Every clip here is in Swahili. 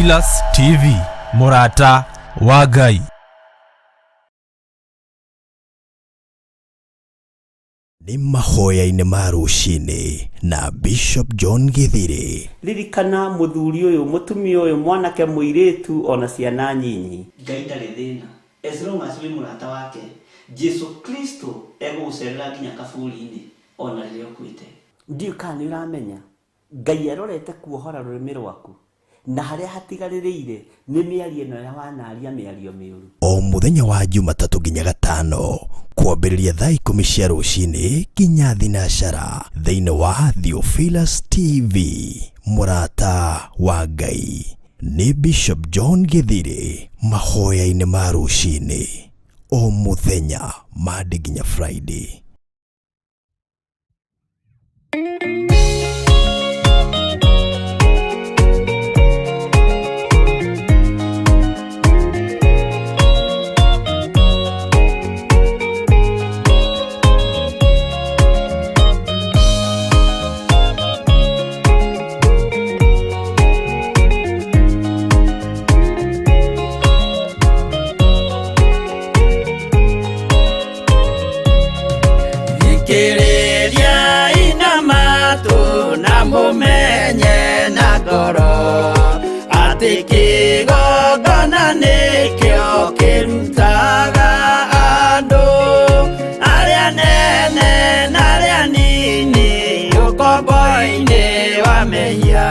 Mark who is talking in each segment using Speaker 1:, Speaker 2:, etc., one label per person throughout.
Speaker 1: Theophilus TV, Murata wa Ngai.
Speaker 2: Ni mahoya-inĩ ma rũcinĩ na Bishop John Githiri.
Speaker 3: Ririkana muthuri uyu mutumia uyu mwanake muiritu ona ciana nyinyi.
Speaker 4: Ngai ndarĩ thĩna. As long as we mũrata wake, Jesu Kristo egũgũcerera nginya kaburi-inĩ ona rĩrĩa ũkuĩte.
Speaker 3: Ndiũ kana nĩ ũramenya Ngai arorete kuohora rũrĩmĩ rwaku na harĩa hatigarĩrĩire nĩ mĩario ĩno ya wanaria mĩario mĩũru.
Speaker 2: O mũthenya wa Jumatatu nginya Gatano kwambĩrĩria thaa 10 cia rũcinĩ nginya thinacara thĩinĩ wa Theophilus TV, Murata wa Ngai. Ni Bishop John Githiri, mahoya-inĩ ma rũcinĩ o mũthenya Monday nginya Friday.
Speaker 4: Mumenye na ngoro atĩ kĩgongona nĩkĩo kĩrutaga andũ arĩa nene na arĩa nini ũkombo-inĩ wa mehia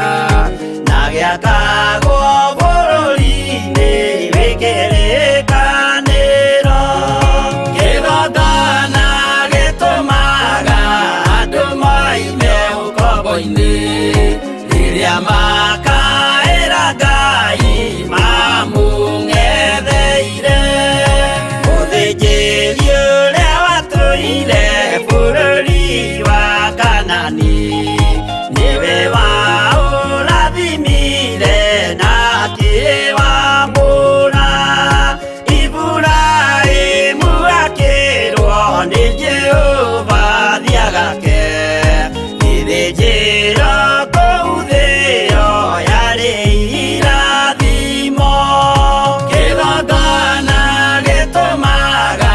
Speaker 4: na gĩakagwo bũrũri-inĩ wĩkĩrĩkanĩro. Kĩgongona gĩtũmaga andũ moime ũkombo-inĩ rĩrĩa makaĩra Ngai mamũng'etheire. Mũthĩnjĩri ũrĩa watũire bũrũri wa Kanani nĩwe waũrathimire na akĩwamũra. Iburahĩmu akĩrwo nĩ Jehova thiagake ithĩnjĩro kũu thĩyo yarĩ irathimo. Kĩgongona gĩtũmaga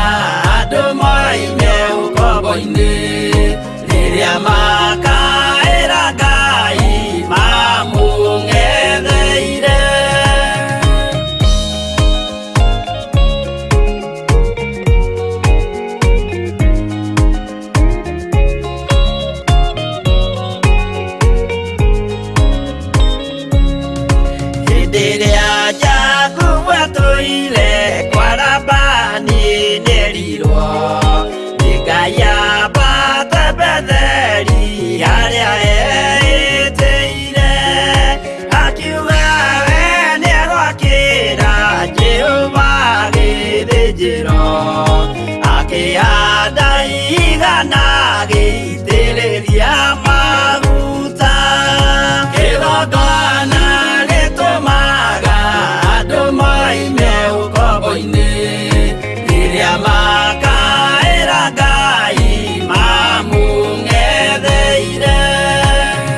Speaker 4: andũ moime ũkombo-inĩ rĩrĩa makaĩra Ngai mamũng'etheire. Hĩndĩ ĩrĩa Jakubu atũire kwa Labani nĩerirwo nĩ Ngai ambate Betheli harĩa eĩtĩire, akiuga we nĩegwakĩra Jehova gĩthĩnjĩro, akĩhanda igana gĩitĩrĩria maguta. Kĩgongona gĩtũmaga andũ moime ũkombo-inĩ rĩrĩa makaĩra Ngai mamũng'etheire.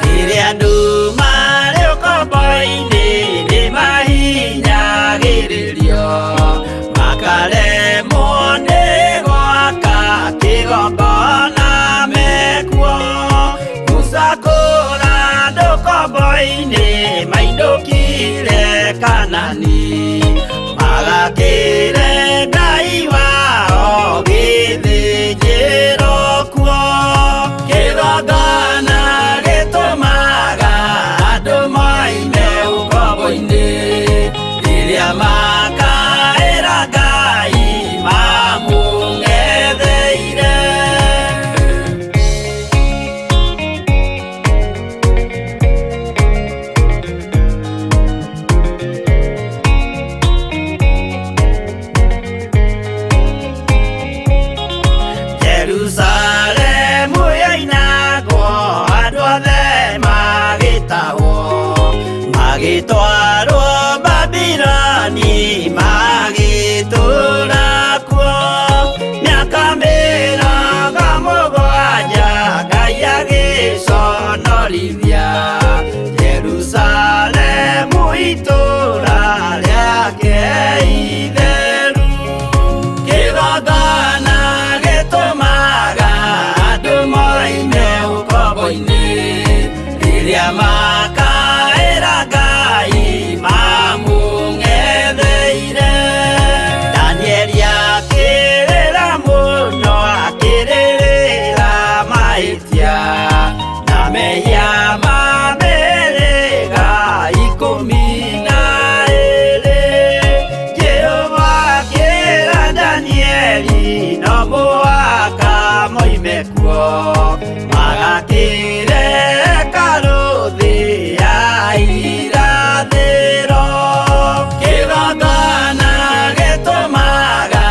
Speaker 4: Rĩrĩa andũ marĩ ũkombo-inĩ nĩmahinyagĩrĩrio makaremwo nĩ gwaka kĩgongona mekuo. Gũcakũra andũ ũkombo-inĩ mainũkire Kanani magakĩre Ngai wao gĩthĩnjĩro kuo. Kĩgongona gĩtũmaga andũ moime ũkombo-inĩ rĩrĩa makaĩra Ngai mamũng'etheire. mekuo magakire karuthi ya irathiro kigongona gitumaga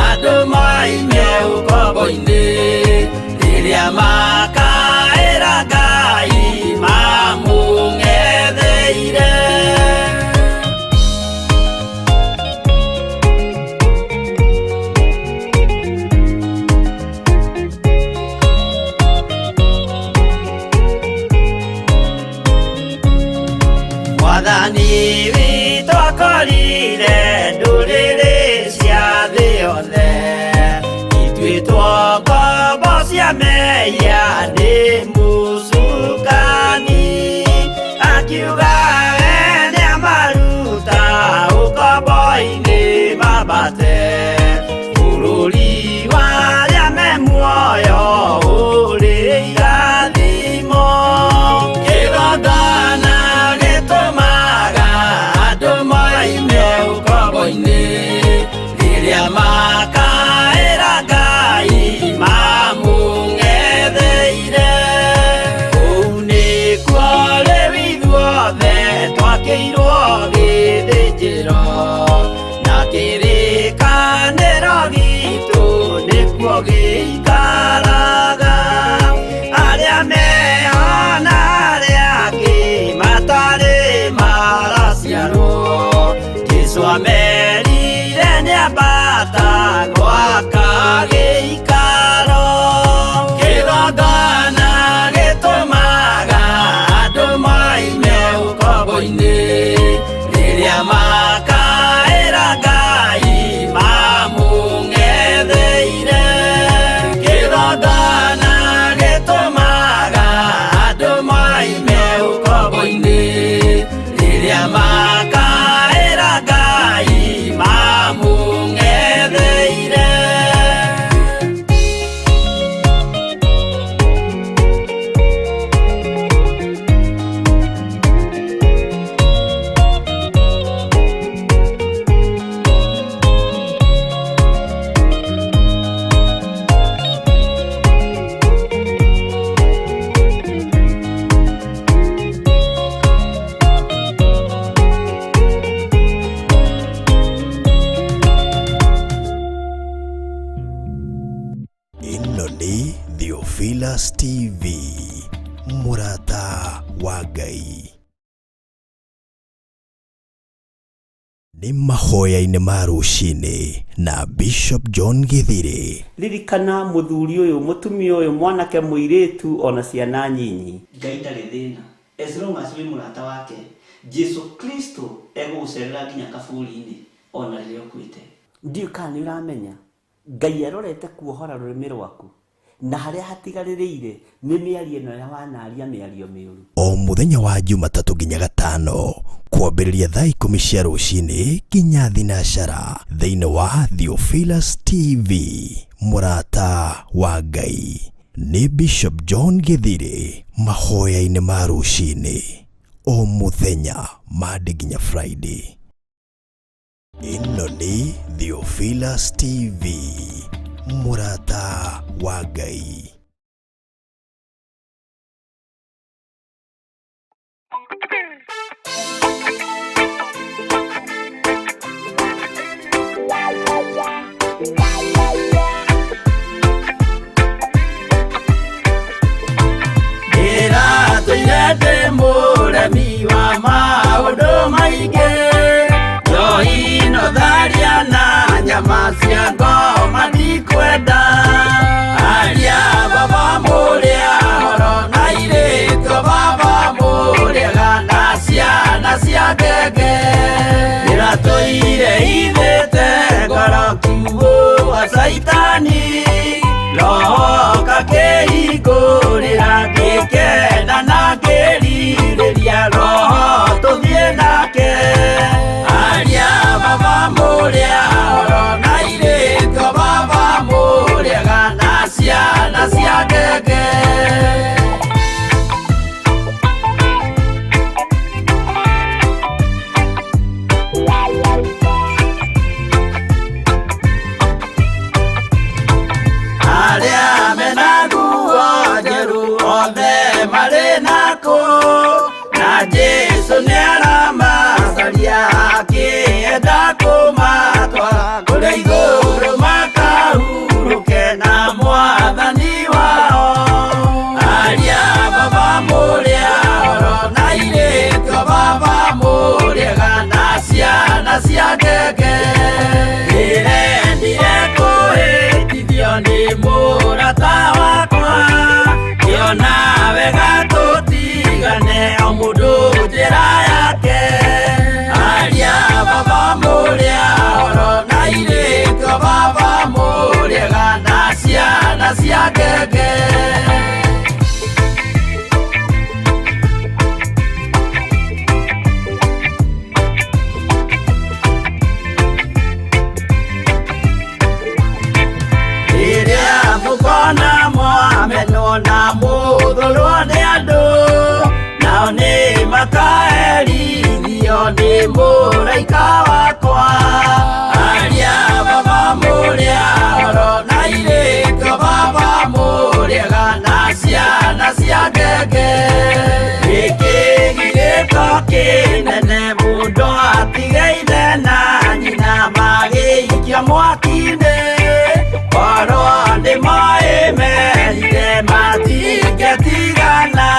Speaker 4: andu maime ukombo-ini riria makaira Ngai mamung'etheire. Mwathani witũ akorire ndũrĩrĩ cia thĩ yothe ituĩtwo ngombo cia mehia nĩ mũcukani akiuga we nĩamaruta ũkombo-inĩ mambate bũrũri wa arĩa me muoyo ũrĩ irathimo kĩgongona gĩtũmaga andũ maime ũkombo-inĩ rĩrĩa makaĩra Ngai mamũng'etheire. Kũu nĩkuo rĩu ithuothe twakĩirwo gĩthĩnjĩro na kĩrĩkanĩro gitũ nĩkuo gĩikaraga. Arĩa meho na arĩa angĩ matarĩ maraciarwo Jesũ amerire nĩambata gwaka gĩikaro kĩgongona gĩtũmaga andũ maime ũkombo-inĩ rĩrĩa makaĩra Ngai mamũng'etheire. Kĩgongona gĩtũmaga andũ maime ũkombo-inĩ rĩrĩa makaĩra Ngai mamũng'etheire.
Speaker 2: Ĩno nĩ Theophilus TV, mũrata wa Ngai. Nĩ mahoya-inĩ ma rũcinĩ na Bishop John Githiri.
Speaker 3: Ririkana mũthuri ũyũ, mũtumia ũyũ, mwanake mũirĩtu ona ciana nyinyi.
Speaker 4: Ngai ndarĩ thĩna as long as wĩ mũrata wake. Jesũ Kristo egũgũcerera nginya kaburi-inĩ ona rĩrĩa ũkuĩte.
Speaker 3: Ndiũ kana nĩ ũramenya Ngai arorete kuohora rũrĩmĩ rwaku na harĩa hatigarĩrĩire nĩ mĩario ĩno ya wanaria mĩario mĩũru.
Speaker 2: O mũthenya wa Jumatatũ nginya Gatano kwambĩrĩria thaa 10 cia rũcinĩ nginya thinacara thĩinĩ wa Theophilus TV, mũrata wa Ngai. Nĩ Bishop John Githiri, mahoya-inĩ ma rũcinĩ o mũthenya Monday nginya Friday. Ĩno nĩ Theophilus TV, mũrata wa Ngai.
Speaker 4: Ndĩ mũremi wa maũndũ maingĩ, njohi no tharia na nyama cia ngoma ndikwenda. Aria baba mũrĩa horo na irĩtwo baba mũrĩega na ciana cia ngenge, ndĩratũire ithĩte ngoro kiugo wa Saitani, roho kakĩhingũrĩra ngĩkena na ngĩrirĩria roho tũthiĩ nake. Aria baba mũrĩa horo na irĩtwo baba mũrĩega na ciana cia ngenge. Aria
Speaker 5: arena ko na Jesu ni aramacaria akienda kumatwara kuria iguru makahuruke na Mwathani wao. Aria baba muria oro na iretu baba muria na ciana cia ngenge irendire kuhĩtithio nĩ mũrata wakwa kĩona wega tũtigane o mũndũ njĩra yake. Aria baba mũrĩa oro na irĩtu baba mũrĩega na ciana cia ngenge. Mukona mwamenwo na muthurwo nĩ andũ nao nĩ makaherithio nĩ mũraika wakwa. Aria baba mũrĩa oro na irĩtu baba mũrĩega na ciana cia ngenge. Gĩkĩ gĩrĩko kĩnene mũndũ atigeire na nyina magĩikia mwaki-inĩ oro nĩ moĩmerire matingĩtigana.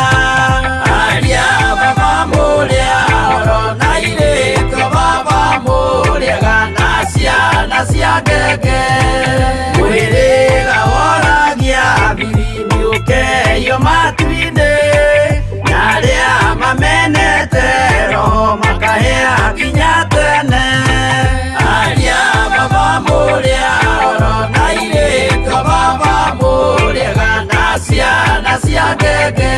Speaker 5: Aria baba mũrĩa oro na irĩtu baba mũrĩega na ciana cia ngenge. Mwĩrĩga woragia birimi ũkeio matu-inĩ na arĩa mamenete roho makahĩa nginya tene. Aria baba mũrĩa oro na irĩtu baba mũrĩega na ciana cia ngenge.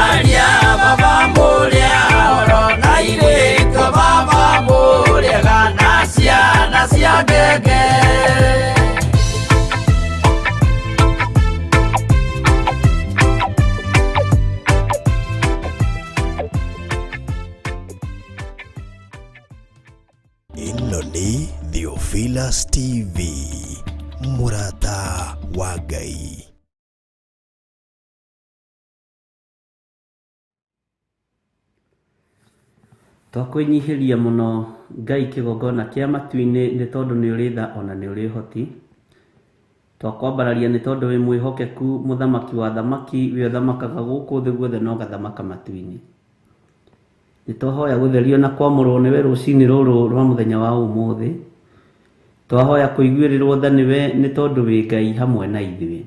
Speaker 5: Aria baba mũrĩa oro na irĩtu baba mũrĩega na ciana cia ngenge.
Speaker 2: Ĩno nĩ Theophilus TV, mũrata wa Ngai.
Speaker 3: Twakwĩnyihĩria mũno Ngai kĩgongona kĩa matu-inĩ nĩ tondũ nĩ ũrĩ tha ona nĩ ũrĩ ũhoti. Twakwambararia nĩ tondũ wĩ mwĩhokeku mũthamaki wa thamaki, we ũthamakaga gũkũ thĩ guothe na ũgathamaka matu-inĩ. Nĩ twahoya gũtherio na kwamũrwo nĩwe rũcinĩ rũrũ rwa mũthenya wa ũmũthĩ. Twahoya kũiguĩrĩrwo tha nĩwe nĩ tondũ wĩ Ngai hamwe na ithuĩ.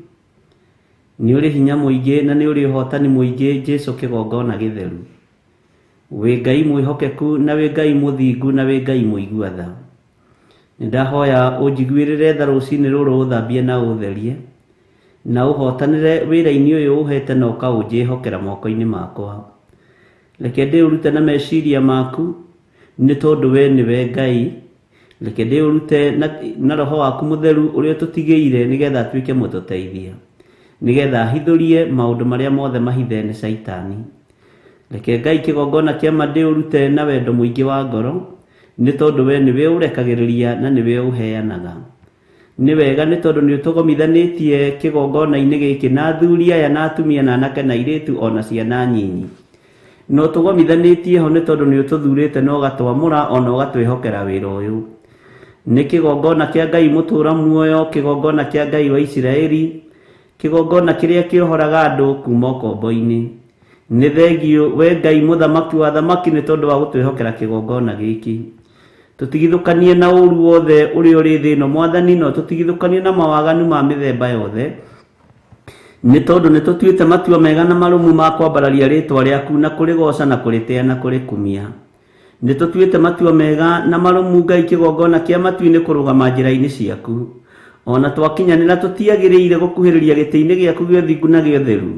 Speaker 3: Nĩ ũrĩ hinya mũingĩ na nĩ ũrĩ ũhotani mũingĩ Jesu kĩgongona gĩtheru. Wĩ Ngai mwĩhokeku na wĩ Ngai mũthingu na wĩ Ngai mũigua tha. Nĩ ndahoya ũnjiguĩrĩre tha rũcinĩ rũrũ ũthambie na ũtherie na ũhotanĩre wĩra-inĩ ũyũ ũhete na ũkaũnjĩhokera moko-inĩ makwa. Reke ndĩũrute na meciria maku nĩ tondũ we nĩwe Ngai. Reke ndĩũrute na roho waku mũtheru ũrĩa tũtigĩire nĩgetha atuĩke mũtũteithia, nĩgetha ahithũrie maũndũ marĩa mothe mahithe nĩ Saitani. Reke Ngai kĩgongona kĩa ma ndĩũrute na wendo mũingĩ wa ngoro nĩ tondũ we nĩwe ũrekagĩrĩria na nĩwe ũheanaga. Nĩ wega nĩ tondũ nĩ ũtũgomithanĩtie kĩgongona-inĩ gĩkĩ na athuri aya na atumia na anake na airĩtu ona ciana nyinyi. No tũgomithanĩtie ho nĩ tondũ nĩ ũtũthurĩte na ũgatwamũra ona ũgatwĩhokera wĩra ũyũ. Nĩ kĩgongona kĩa Ngai mũtũra muoyo, kĩgongona kĩa Ngai wa Isiraeli, kĩgongona kĩrĩa kĩohoraga andũ kuma ũkombo-inĩ. Nĩ thengio we Ngai mũthamaki wa thamaki nĩ tondũ wa gũtwĩhokera kĩgongona gĩkĩ. Tũtigithũkanie na ũru wothe ũrĩa ũrĩ thĩ ĩno Mwathani, no tũtigithũkanie na mawaganu ma mĩthemba yothe, nĩ tondũ nĩ tũtuĩte matua mega na marũmu ma kwambararia rĩtwa rĩaku na kũrĩgoca na kũrĩtĩa na kũrĩkumia. Nĩ tũtuĩte matua mega na marũmu Ngai kĩgongona kĩa matu-inĩ kũrũgama njĩra-inĩ ciaku. Ona twakinyanĩra tũtiagĩrĩire gũkuhĩrĩria gĩtĩ-inĩ gĩaku gĩa ũthingu na gĩa ũtheru.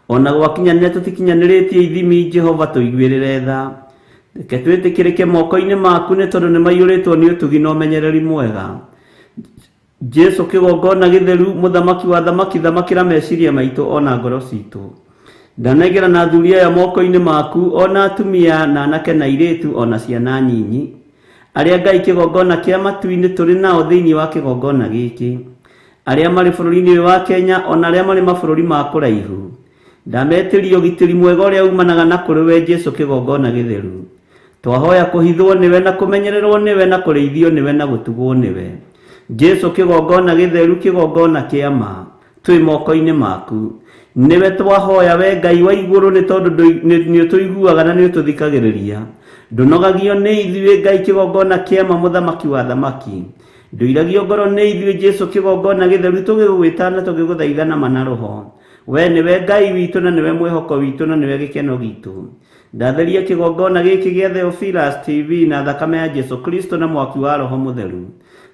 Speaker 3: Ona gwakinyanĩra tũtikinyanĩrĩtie ithimi Jehova tũiguĩrĩre tha. Reke twĩtĩkĩrĩke moko-inĩ maku nĩ tondũ nĩ maiyũrĩtwo nĩ ũtugi na ũmenyereri mwega. Jesu kĩgongona gĩtheru mũthamaki wa thamaki, thamakĩra meciria maitũ ona ngoro citũ. Ndanegera na athuri aya moko-inĩ maku, ona atumia na anake na airĩtu ona ciana nyinyi, arĩa Ngai kĩgongona kĩa matu-inĩ tũrĩ nao thĩinĩ wa kĩgongona gĩkĩ, arĩa marĩ bũrũri-inĩ wa Kenya ona arĩa marĩ mabũrũri ma kũraihu. ndametirio gitiri mwega uria umanaga na kuri we Jesu kigongona githeru. Twahoya kuhithwo niwe na kumenyererwo niwe na kureithio niwe na gutugwo niwe. Jesu kigongona githeru, kigongona kiama, twi moko-ini maku. Niwe twahoya we Ngai wa iguru ni tondu ni tuiguaga na ni tuthikagiriria. Ndunogagio ni ithuĩ Ngai kigongona kiama, muthamaki wa thamaki. Nduiragio ngoro ni ithuĩ Jesu kigongona githeru, tugigwĩta na tugiguthaitha na mana roho. We niwe Ngai witũ na niwe mwĩhoko witũ na niwe gĩkeno gitũ. Ndatheria kigongona gĩkĩ gĩa Theophilus TV na thakame ya Jesu Kristo na mwaki wa roho mutheru.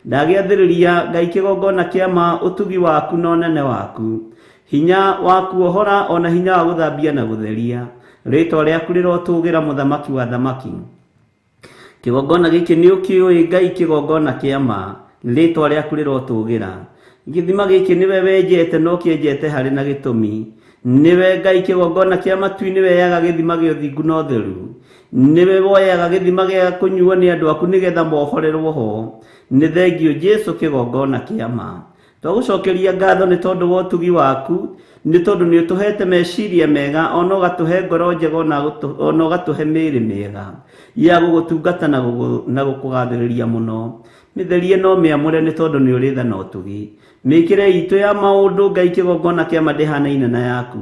Speaker 3: Ndagiathĩrĩria Ngai kigongona kiama utugi waku na ũnene waku, hinya waku ohora ona hinya wa guthambia na gutheria. Rĩtwa rĩaku rĩrotũgĩra muthamaki wa thamaki. Kigongona gĩkĩ nĩ ũkĩũĩ Ngai kigongona kiama, rĩtwa rĩaku rĩrotũgĩra. Gĩthima gĩkĩ nĩwe wenjete no kĩenjete harĩ na gĩtũmi. Niwe Ngai kigongona kia matu-inĩ weyaga gĩthima gĩa ũthingu na ũtheru. Niwe woyaga gĩthima gĩa kũnyuo nĩ andũ aku nĩgetha mohorerwo ho. Nĩ thengio Jesu kigongona kiama. Twagũcokeria ngatho nĩ tondũ wa ũtugi waku, nĩ tondũ nĩ ũtũhete meciria mega, ona ũgatũhe ngoro njega, ona ũgatũhe mĩĩrĩ mĩega ya gũgũtungata na gũkũgathĩrĩria mũno. Mĩtherie no mĩamũre nĩ tondũ nĩ ũrĩ tha na ũtugi. Mĩkĩre itũ ya maũndũ Ngai kigongona kiama ndĩhanaine na yaku.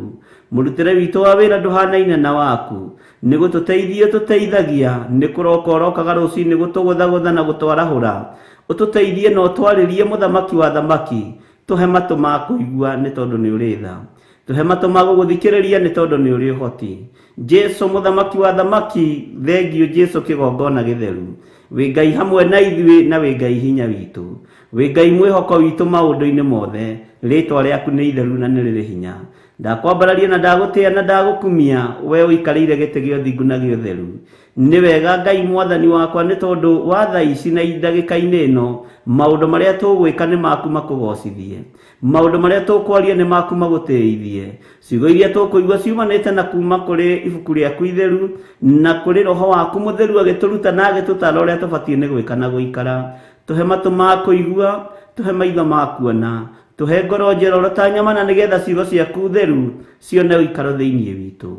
Speaker 3: Mũrutĩre witũ wa wĩra ndũhanaine na waku. Nĩ gũtũteithia tũteithagia, nĩ kũroka ũrokaga rũcinĩ gũtũgũthagũtha na gũtwarahũra. Ũtũteithie na ũtwarĩrie muthamaki wa thamaki. Tũhe matũ ma kũigua nĩ tondũ nĩ ũrĩ tha. Tũhe matũ ma gũgũthikĩrĩria nĩ tondũ nĩ ũrĩ ũhoti. Jesu muthamaki wa thamaki, thengio Jesu kigongona githeru. Wĩ Ngai hamwe na ithuĩ na wĩ Ngai hinya witũ. Wĩ Ngai mwĩhoko witũ maũndũ-inĩ mothe. Rĩtwa rĩaku nĩ itheru na nĩ rĩrĩ hinya. Ndakwambararia na ndagũtĩĩa na ndagũkumia, we ũikarĩire gĩtĩ gĩa ũthingu na gĩa ũtheru. Nĩ wega Ngai mwathani wakwa nĩ tondũ wa thaa ici na ndagĩka-inĩ ĩno, maũndũ marĩa tũgwĩka nĩ maku makũgocithie. Maũndũ marĩa tũkwaria nĩ maku magũtĩithie. Ciugo iria tũkũigua ciumanĩte na kuma kũrĩ ibuku rĩaku itheru na kũrĩ roho waku mutheru agĩtũruta na agĩtũtara ũrĩa tũbatiĩ nĩ gwĩka na gũikara. Tũhe matũ ma kũigua, tũhe maitho ma kuona, tũhe ngoro njerũ ta nyama, na nĩgetha ciugo ciaku theru cione ũikaro thĩinĩ witũ.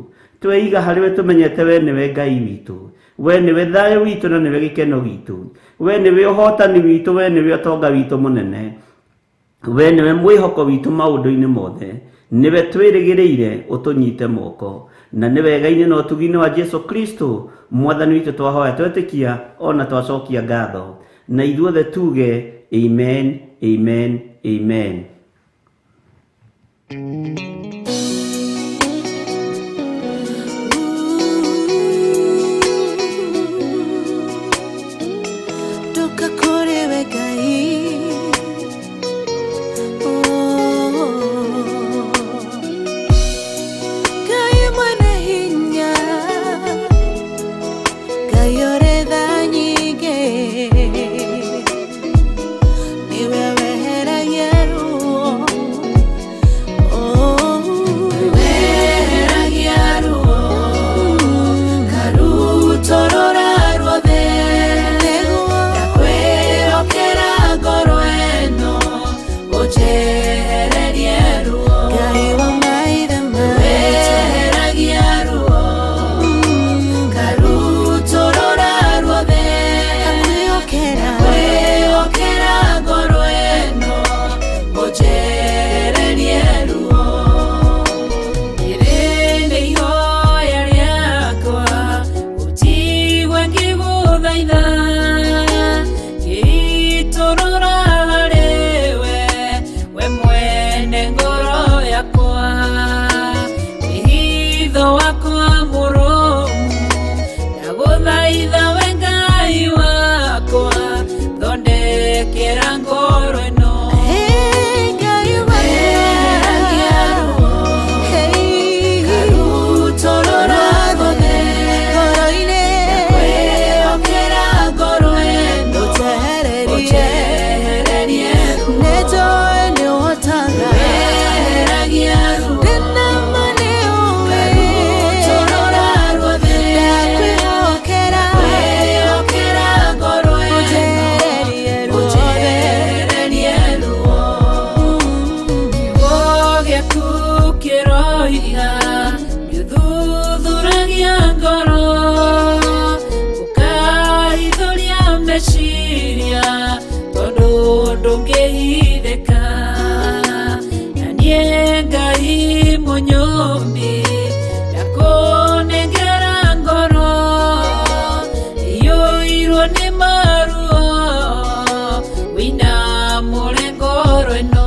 Speaker 3: Tweiga harĩ we tũmenyete we nĩwe Ngai witũ. We nĩwe thayũ witũ na nĩwe gĩkeno gitũ. We nĩwe ũhotani witũ, we nĩwe ũtonga witũ mũnene. We nĩwe mwĩhoko witũ maũndũ-inĩ mothe. Nĩwe twĩrĩgĩrĩire ũtũnyite moko. Na nĩ wega-inĩ na ũtugi-inĩ wa Jesu Kristo mwathani witũ twahoya twetĩkia ona twacokia ngatho. Na ithuothe tuge amen, amen, amen.
Speaker 6: kwiria tondu ndungihithika na nie Ngai munyumbi ndakunengera ngoro iyuirwo ni maruo wina ngoro ino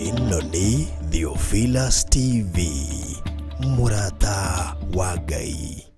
Speaker 2: Ino ni Theophilus TV, murata wa Ngai.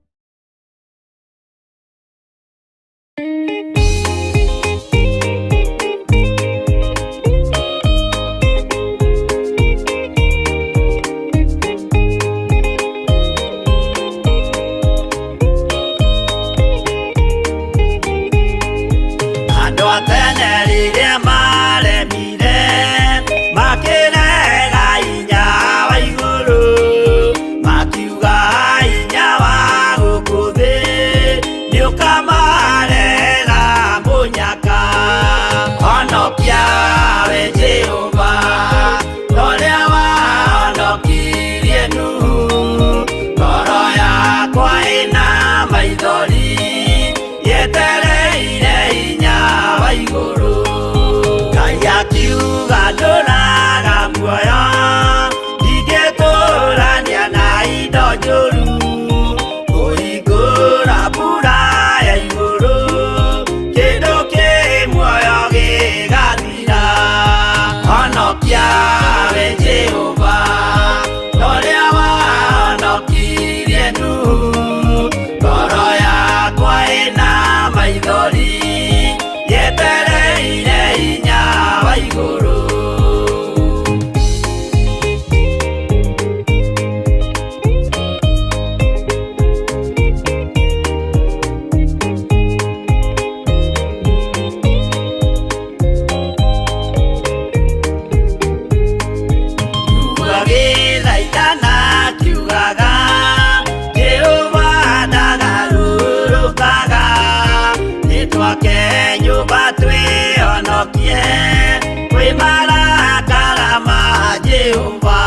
Speaker 5: kwĩ marakara ma Jehova.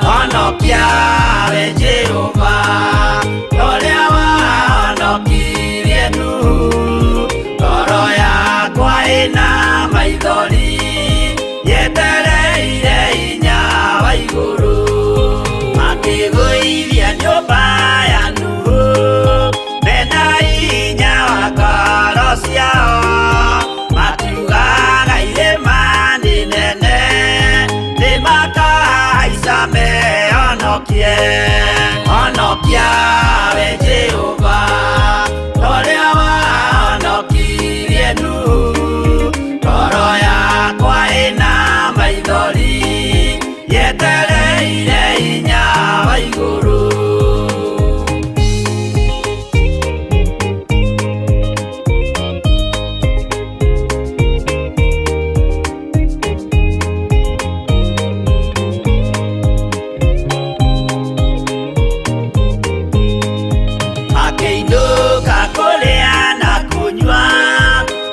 Speaker 5: Honokia we Jehova, ũrĩa wahonokirie Nuhu. Ngoro yakwa ĩna maithori, yetereire hinya wa igũrũ. Makĩgũithia nyũmba ya Nuhu, mena hinya wa ngoro ciao. Makiugaga irĩma nĩ nene, nĩmakahaica mehonokie. Honokia we Jehova, ũrĩa wahonokirie Nuhu. Ngoro yakwa ĩna maithori, yetereire hinya wa igũrũ. Akĩinũka kũrĩa na kũnyua,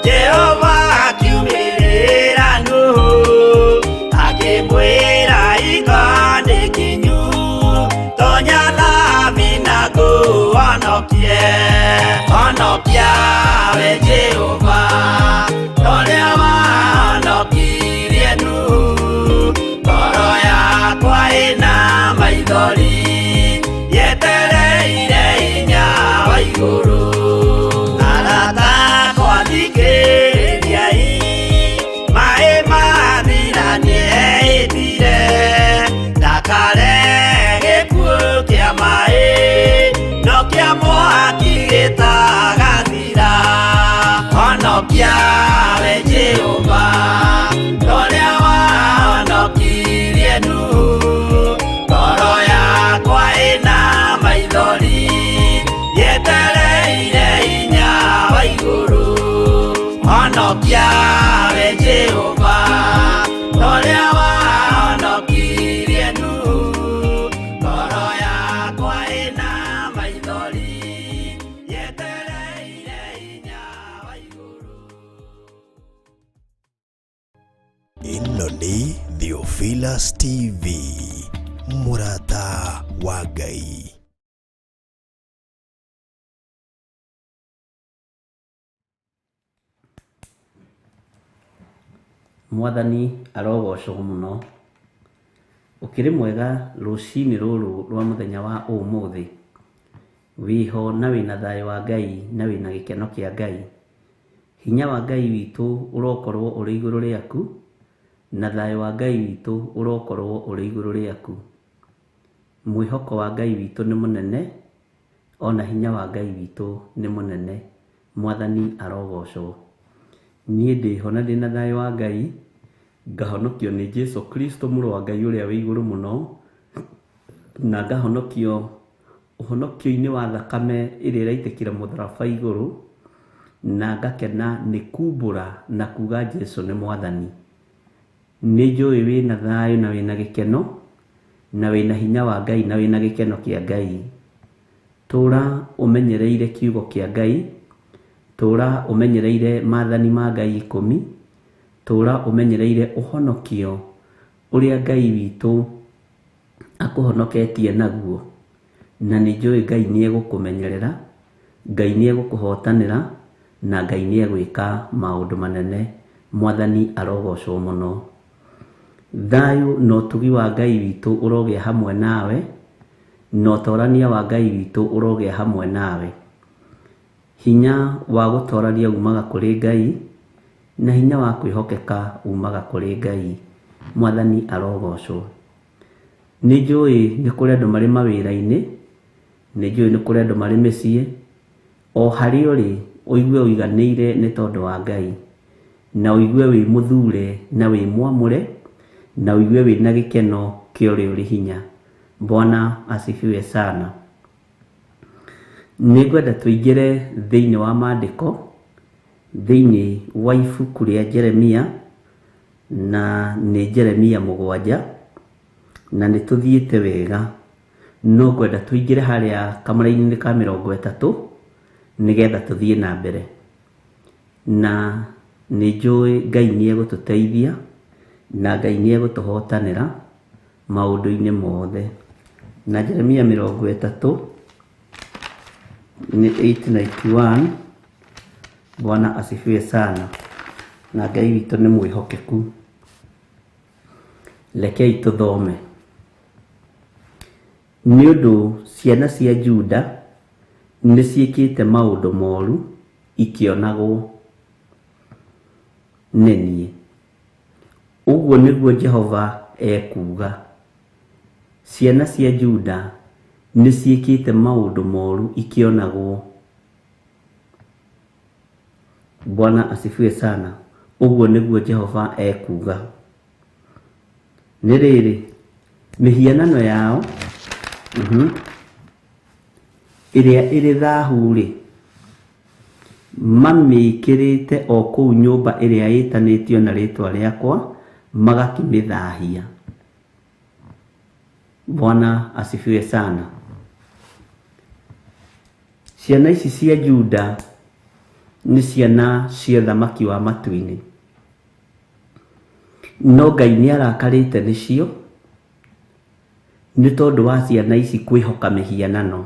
Speaker 5: Jehova akiumĩrĩra Nuhu. Akĩmwĩra hingo nĩ nginyu, tonya thambi na ngũhonokie. Honokia we Jehova, ũrĩa wahonokirie Nuhu. Ngoro yakwa ĩna maithori, yetereire hinya wa igũrũ. Arata akwa thikĩrĩriai, maĩ mathira nĩehĩtire. Ndakare gĩkuũ kĩa maĩ, no kĩa mwaki gĩtagathira. Honokia we Jehova, ũrĩa wahonokirie Nuhu. Ngoro yakwa ĩna maithori, yetereire hinya wa igũrũ. Honokia we Jehova, ũrĩa wahonokirie Nuhu. Ngoro yakwa ĩna maithori, yetereire hinya wa igũrũ.
Speaker 2: Ĩno nĩ Theophilus TV, mũrata wa Ngai.
Speaker 3: Mwathani arogocwo mũno. Ũkĩrĩ mwega rũcinĩ rũrũ rwa mũthenya wa ũmũthĩ, wĩho na wĩna thayũ wa Ngai na wĩna gĩkeno kĩa Ngai. Hinya wa Ngai witũ ũrokorwo ũrĩ igũrũ rĩaku, na thayũ wa Ngai witũ ũrokorwo ũrĩ igũrũ rĩaku. Mwĩhoko wa Ngai witũ nĩ mũnene, ona hinya wa Ngai witũ nĩ mũnene. Mwathani arogocwo. Niĩ ndĩho na ndĩna thayũ wa Ngai, ngahonokio nĩ Jesu Kristo mũrũ wa Ngai ũrĩa wĩ igũrũ mũno, na ngahonokio ũhonokio-inĩ wa thakame ĩrĩa ĩraitĩkire mũtharaba igũrũ, na ngakena nĩ kumbũra na kuga Jesu nĩ Mwathani. Nĩ njũĩ wĩna thayũ na wĩna gĩkeno, na wĩna hinya wa Ngai na wĩna gĩkeno kĩa Ngai. Tũra ũmenyereire kiugo kĩa Ngai, tũra ũmenyereire maathani ma Ngai 10, tũra ũmenyereire ũhonokio ũrĩa Ngai witũ akũhonoketie naguo. Na nĩ njũĩ Ngai nĩ egũkũmenyerera, Ngai nĩ egũkũhotanĩra, na Ngai nĩ egwĩka maũndũ manene. Mwathani arogocwo mũno. Thayũ na ũtugi wa Ngai witũ ũrogĩa hamwe nawe, na ũtorania wa Ngai witũ ũrogĩa hamwe nawe. Hinya wa gũtorania umaga kũrĩ Ngai, na hinya wa kwĩhokeka umaga kũrĩ Ngai. Mwathani arogocwo. Nĩ njũĩ nĩ kũrĩ andũ marĩ mawĩra-inĩ, nĩ njũĩ nĩ kũrĩ andũ marĩ mĩciĩ, o harĩ ũrĩ ũigue ũiganĩire nĩ tondũ wa Ngai, na ũigue wĩ mũthure na wĩ mwamũre, na ũigue wĩna gĩkeno kĩa ũrĩa ũrĩ hinya. Bwana asifiwe sana. Nĩngwenda tũingĩre thĩinĩ wa maandĩko, thĩinĩ wa ibuku rĩa Jeremia, na nĩ Jeremia 7, na nĩ tũthiĩte wega, no ngwenda tũingĩre harĩa kamũra-inĩ ka 30 nĩgetha tũthiĩ na mbere. Na nĩ njũĩ Ngai nĩ egũtũteithia, na Ngai nĩ egũtũhotanĩra maũndũ-inĩ mothe. Na Jeremia 30 ni 891. Bwana asifiwe sana. Na Ngai witũ nĩ mwĩhokeku. Rekei tũthome. Nĩ ũndũ ciana cia Juda nĩ ciĩkĩte maũndũ moru ikĩonagwo nĩ niĩ. Ũguo nĩguo Jehova ekuga. Ciana cia Juda nĩ ciĩkĩte maũndũ moru ikĩonagwo. Bwana asifiwe sana. Ũguo nĩguo Jehova ekuga. Nĩ rĩrĩ, mĩhianano yao ĩrĩa ĩrĩ thahu-rĩ, mamĩkĩrĩte o kũu nyũmba ĩrĩa ĩtanĩtio na rĩtwa rĩakwa, magakĩmĩthahia. Bwana asifiwe sana. Ciana ici cia Juda nĩ ciana cia thamaki wa matu-inĩ. No Ngai nĩ arakarĩte nĩcio nĩ tondũ wa ciana ici kwĩhoka mĩhianano.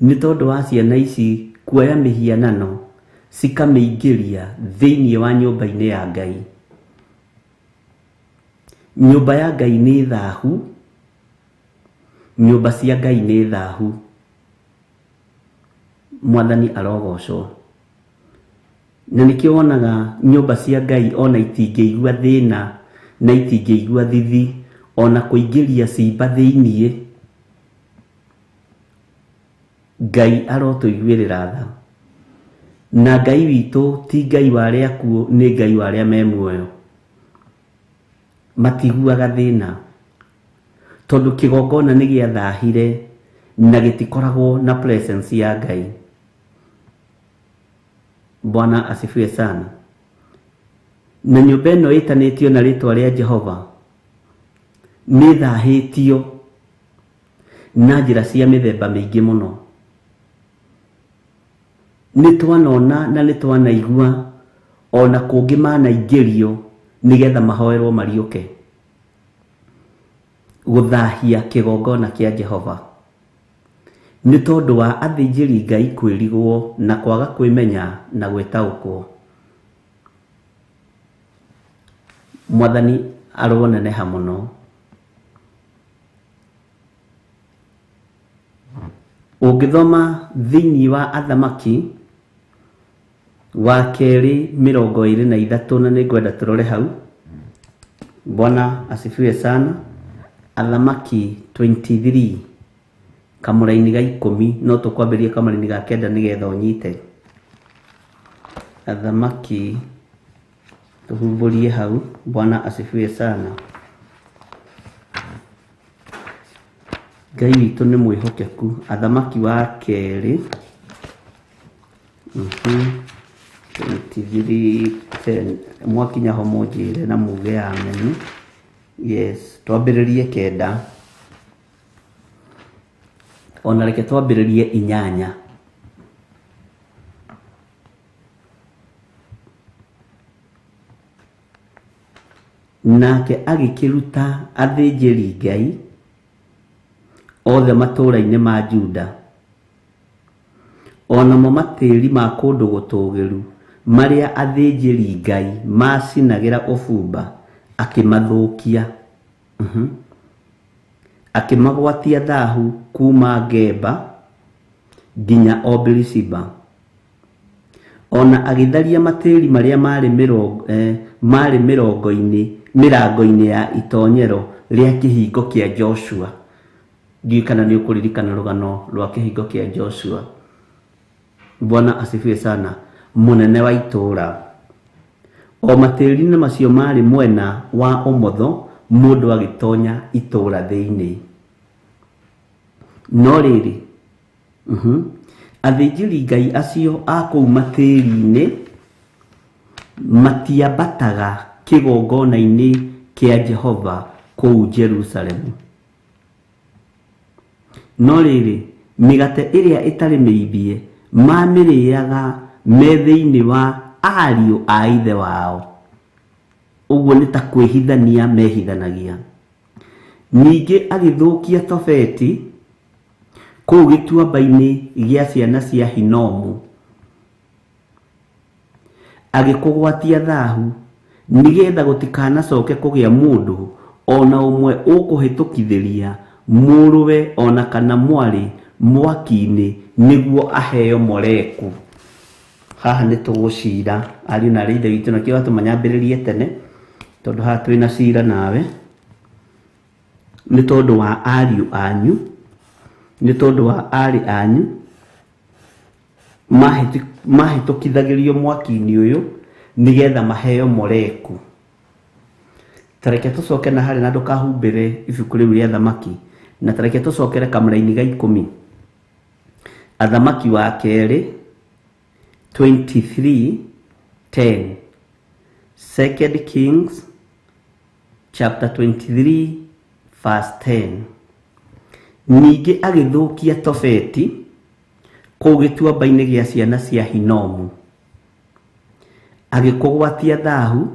Speaker 3: Nĩ tondũ wa ciana ici kuoya mĩhianano cikamĩingĩria thĩinĩ wa nyũmba-inĩ ya Ngai. Nyũmba ya Ngai nĩ thahu. Nyũmba cia Ngai nĩ thahu. Mwathani arogocwo. Na nĩkĩo wonaga nyũmba cia Ngai ona itingĩigua thĩna na itingĩigua thithi ona kũingĩria cimba thĩinĩ. Ngai arotũiguĩrĩra tha. Na Ngai witũ ti Ngai wa arĩa akuũ, nĩ Ngai wa arĩa me muoyo. Matiguaga thĩna tondũ kĩgongona nĩ gĩathahire na gĩtikoragwo na presence ya Ngai. Bwana asifiwe sana. Na nyũmba ĩno ĩtanĩtio na rĩtwa rĩa Jehova nĩ thahĩtio na njĩra cia mĩthemba mĩingĩ mũno. Nĩ twanona na nĩ twanaigua ona kũngĩ manaingĩrio nĩgetha mahoerwo mariũke gũthahia kĩgongona kĩa Jehova. Nĩ tondũ wa athĩnjĩri Ngai kwĩrigwo na kwaga kwĩmenya na gwĩtaũkwo. Mwathani aroneneha mũno. Ũngĩthoma thĩinĩ wa Athamaki wa 2:23 na nĩngwenda tũrore hau. Bwana asifiwe sana. Athamaki 23 kamũra-inĩ ga 10, no tũkwambĩrĩria kamũra-inĩ ga 9 nĩgetha ũnyite. Athamaki tuhumburie hau. Bwana asifiwe sana. Ngai witũ nĩ mwĩhokeku. Athamaki wa 2 23:10 mwakinya ho mũnjĩre na muge ya meni. Yes, twambĩrĩrie 9. Ona reke twambĩrĩrie 8. Nake agĩkĩruta athĩnjĩri Ngai othe matũũra-inĩ ma Juda, onamo matĩĩri ma kũndũ gũtũũgĩru marĩa athĩnjĩri Ngai macinagĩra ũbumba, akĩmathũkia. Akĩmagwatia thahu kuma Geba nginya Obelishiba. Ona agĩtharia matĩĩri marĩa marĩ mĩrango-inĩ ya itonyero rĩa kĩhingo kĩa Joshua. Ndiũĩ kana nĩ ũkũririkana rũgano rwa kĩhingo kĩa Joshua. Bwana asifiwe sana. Mũnene wa itũũra. O matĩĩri-inĩ macio marĩ mwena wa ũmotho mũndũ agĩtonya itũũra thĩinĩ. No rĩrĩ, athĩnjĩri Ngai acio a kũu matĩĩri-inĩ matiambataga kĩgongona-inĩ kĩa Jehova kũu Jerusalemu. No rĩrĩ, mĩgate ĩrĩa ĩtarĩ mĩimbie mamĩrĩaga me thĩinĩ wa ariũ a ithe wao. Uguo nĩ ta kwĩhithania mehithanagia. Ningĩ agĩthũkia Tofeti kũu gĩtuamba-inĩ gĩa ciana cia Hinomu, agĩkũgwatia thahu nĩgetha gũtikanacoke kũgĩa mũndũ ona ũmwe ũkũhĩtũkithĩria mũrũwe ona kana mwarĩ mwaki-inĩ nĩguo aheo Moleku. Haha nĩ tũgũcira ariũ na ithe witũ, na kĩo tũmanyambĩrĩrie tene tondũ haha twĩna cira nawe, nĩ tondũ wa ariũ anyu, nĩ tondũ wa arĩ anyu mahĩtũkithagĩrio mwaki-inĩ ũyũ nĩgetha maheo Moleku. Tareke tũcoke na harĩ na ndũkahumbĩre ibuku rĩu rĩa Athamaki, na tareke tũcokere kamũra-inĩ ga 10, Athamaki wa kerĩ 23:10, 2 Kings chapter 23 verse 10. Ningĩ agĩthũkia Tofeti kũu gĩtuamba-inĩ gĩa ciana cia Hinomu, agĩkũgwatia thahu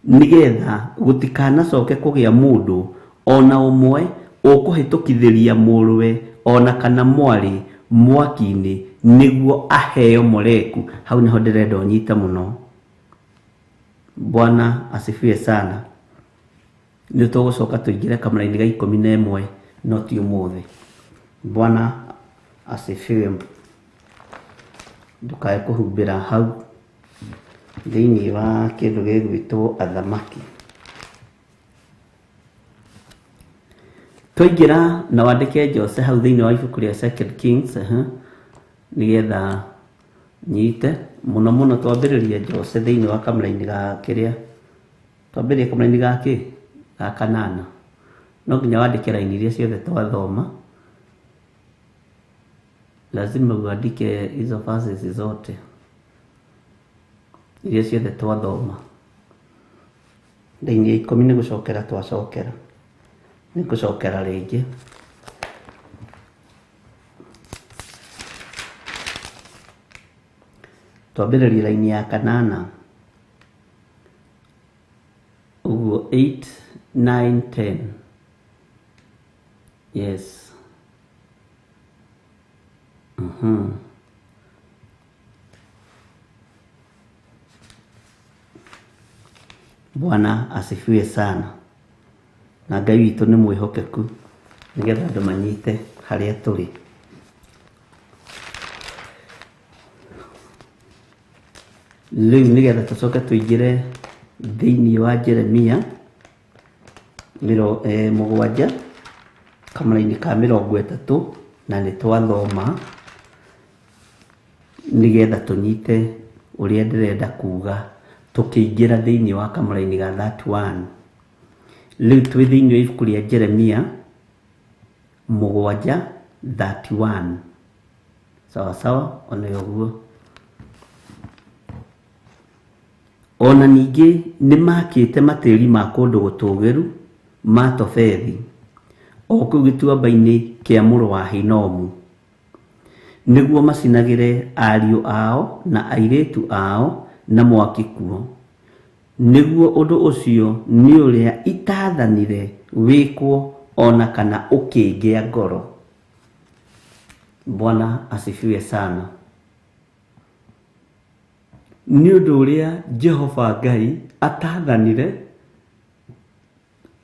Speaker 3: nĩgetha gũtikanacoke kũgĩa mũndũ ona ũmwe ũkũhĩtũkithĩria mũrũwe ona kana mwarĩ mwaki-inĩ nĩguo aheo Moleku. Hau nĩho ndĩrenda ũnyite mũno. Bwana asifiwe sana. Nĩ tũgũcoka tũingĩre kamũra-inĩ ga 11 no ti ũmũthĩ. Bwana asifiwe. Ndũkae kũhumbĩra hau thĩinĩ wa kĩndũ gĩgwĩtwo Athamaki. Twaingĩra na wandĩke Jose hau thĩinĩ wa ibuku rĩa 2 Kings, nĩgetha nyite mũno mũno twambĩrĩrie Jose thĩinĩ wa kamũra-inĩ ga kĩrĩa, twambĩrĩrie kamũra-inĩ ga kĩ ga 8. No nginya wandĩke raini iria ciothe twathoma, lazima uandike hizo verses zote iria ciothe twathoma. Thĩinĩ ya 10 nĩ gũcokera twacokera, nĩ gũcokera rĩngĩ. Twambĩrĩrie raini ya 8, uguo 8, 9, 10. Yes. Bwana asifiwe sana. Na Ngai witũ nĩ mwĩhokeku nĩgetha andũ manyite harĩa tũrĩ. Rĩu nĩgetha tũcoke tũingĩre thĩinĩ wa Jeremia 7 kamũra-inĩ ka 30, na nĩ twathoma nĩgetha tũnyite ũrĩa ndĩrenda kuga tũkĩingĩra thĩinĩ wa kamũra-inĩ ga 31. Rĩu twĩ thĩinĩ wa ibuku rĩa Jeremia 7:31. Sawa sawa, ona yoguo. Ona ningĩ nĩ makĩte matĩri ma kũndũ gũtũgĩru ma Tofethi o kũu gĩtuamba-inĩ kĩa mũrũ wa Hinomu, nĩguo macinagĩre ariũ ao na airĩtu ao na mwaki kuo, nĩguo ũndũ ũcio nĩ ũrĩa itathanire wĩkwo ona kana ũkĩngĩa ngoro. Bwana asifiwe sana. Nĩ ũndũ ũrĩa Jehova Ngai atathanire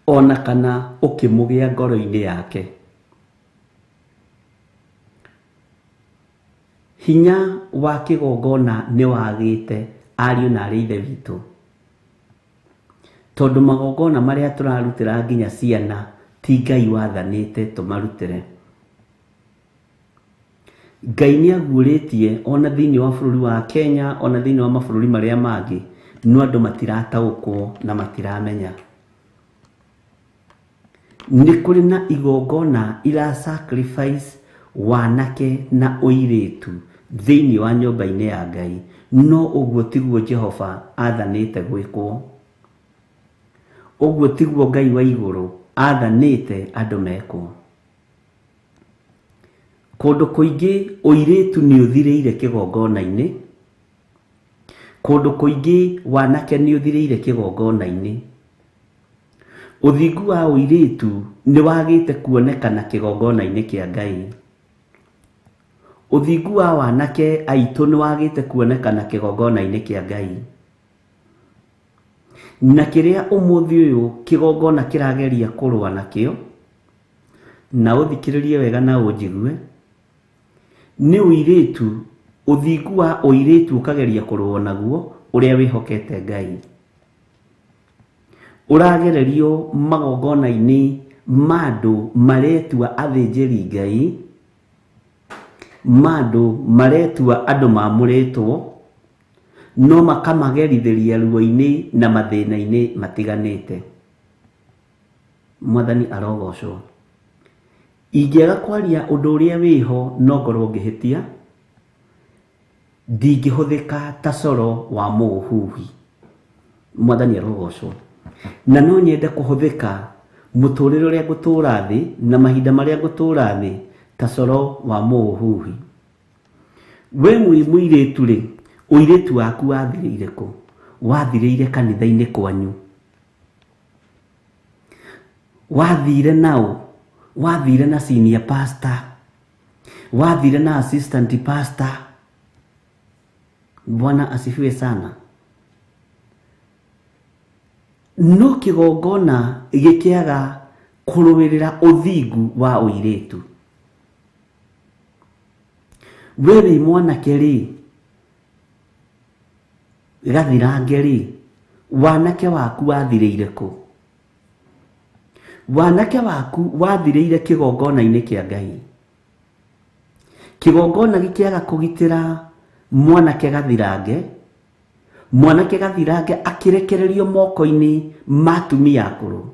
Speaker 3: ona kana ũkĩmũgĩa ngoro-inĩ yake. Hinya wa kĩgongona nĩ wagĩte ariũ na arĩ ithe witũ, tondũ magongona marĩa tũrarutĩra nginya ciana ti Ngai wathanĩte tũmarutĩre. Ngai nĩ aguũrĩtie ona thĩinĩ wa bũrũri wa Kenya, ona thĩinĩ wa mabũrũri marĩa mangĩ, no andũ matirataũkwo na matiramenya. Nĩ kũrĩ na igongona ira sacrifice wanake na ũirĩtu thĩinĩ wa nyũmba-inĩ ya Ngai, no ũguo tiguo Jehova athanĩte gwĩkwo. Ũguo tiguo Ngai wa igũrũ athanĩte andũ mekwo. Kũndũ kũingĩ ũirĩtu nĩ ũthirĩire kĩgongona-inĩ, Kundu kuingi wanake ni uthiriire kigongona-ini. Uthingu wa uiritu ni wagite kuonekana kigongona-ini kia Ngai. Uthingu wa wanake aitu ni wagite kuonekana kigongona-ini kia Ngai. Na kiria umuthi uyu kigongona kirageria kurwa nakio, na uthikiririe wega na unjigue, ni uiritu. Uthingu wa uiritu ukageria kurwo naguo uria wihokete Ngai. Uragererio magongona-ini mandu maretua athinjiri Ngai, mandu maretua andu mamuritwo, no makamagerithiria ruo-ini na mathina-ini matiganite. Mwathani arogocwo. Ingiaga kwaria undu uria wiho no ngorwo ngihitia, ndingihuthika ta coro wa muhuhi. Mwathani arogocwo. Na no nyende kuhuthika muturire uria ngutura thi na mahinda maria ngutura thi ta coro wa muhuhi. We muiritu ri, uiritu waku wathirire ku? Wathirire kanitha-ini kwanyu? Wathire nao? Wathire na senior pastor? Wathire na assistant pastor? Bwana asifiwe sana. No kigongona gikiaga kurumirira uthingu wa uiritu. Wewe mwanake ri, gathirange ri, wanake waku wathiriire ku? Wanake waku wathiriire kigongona-ini kia Ngai. Kigongona gikiaga kugitira mwanake gathirange, mwanake gathirange akirekererio moko-ini ma atumia akuru.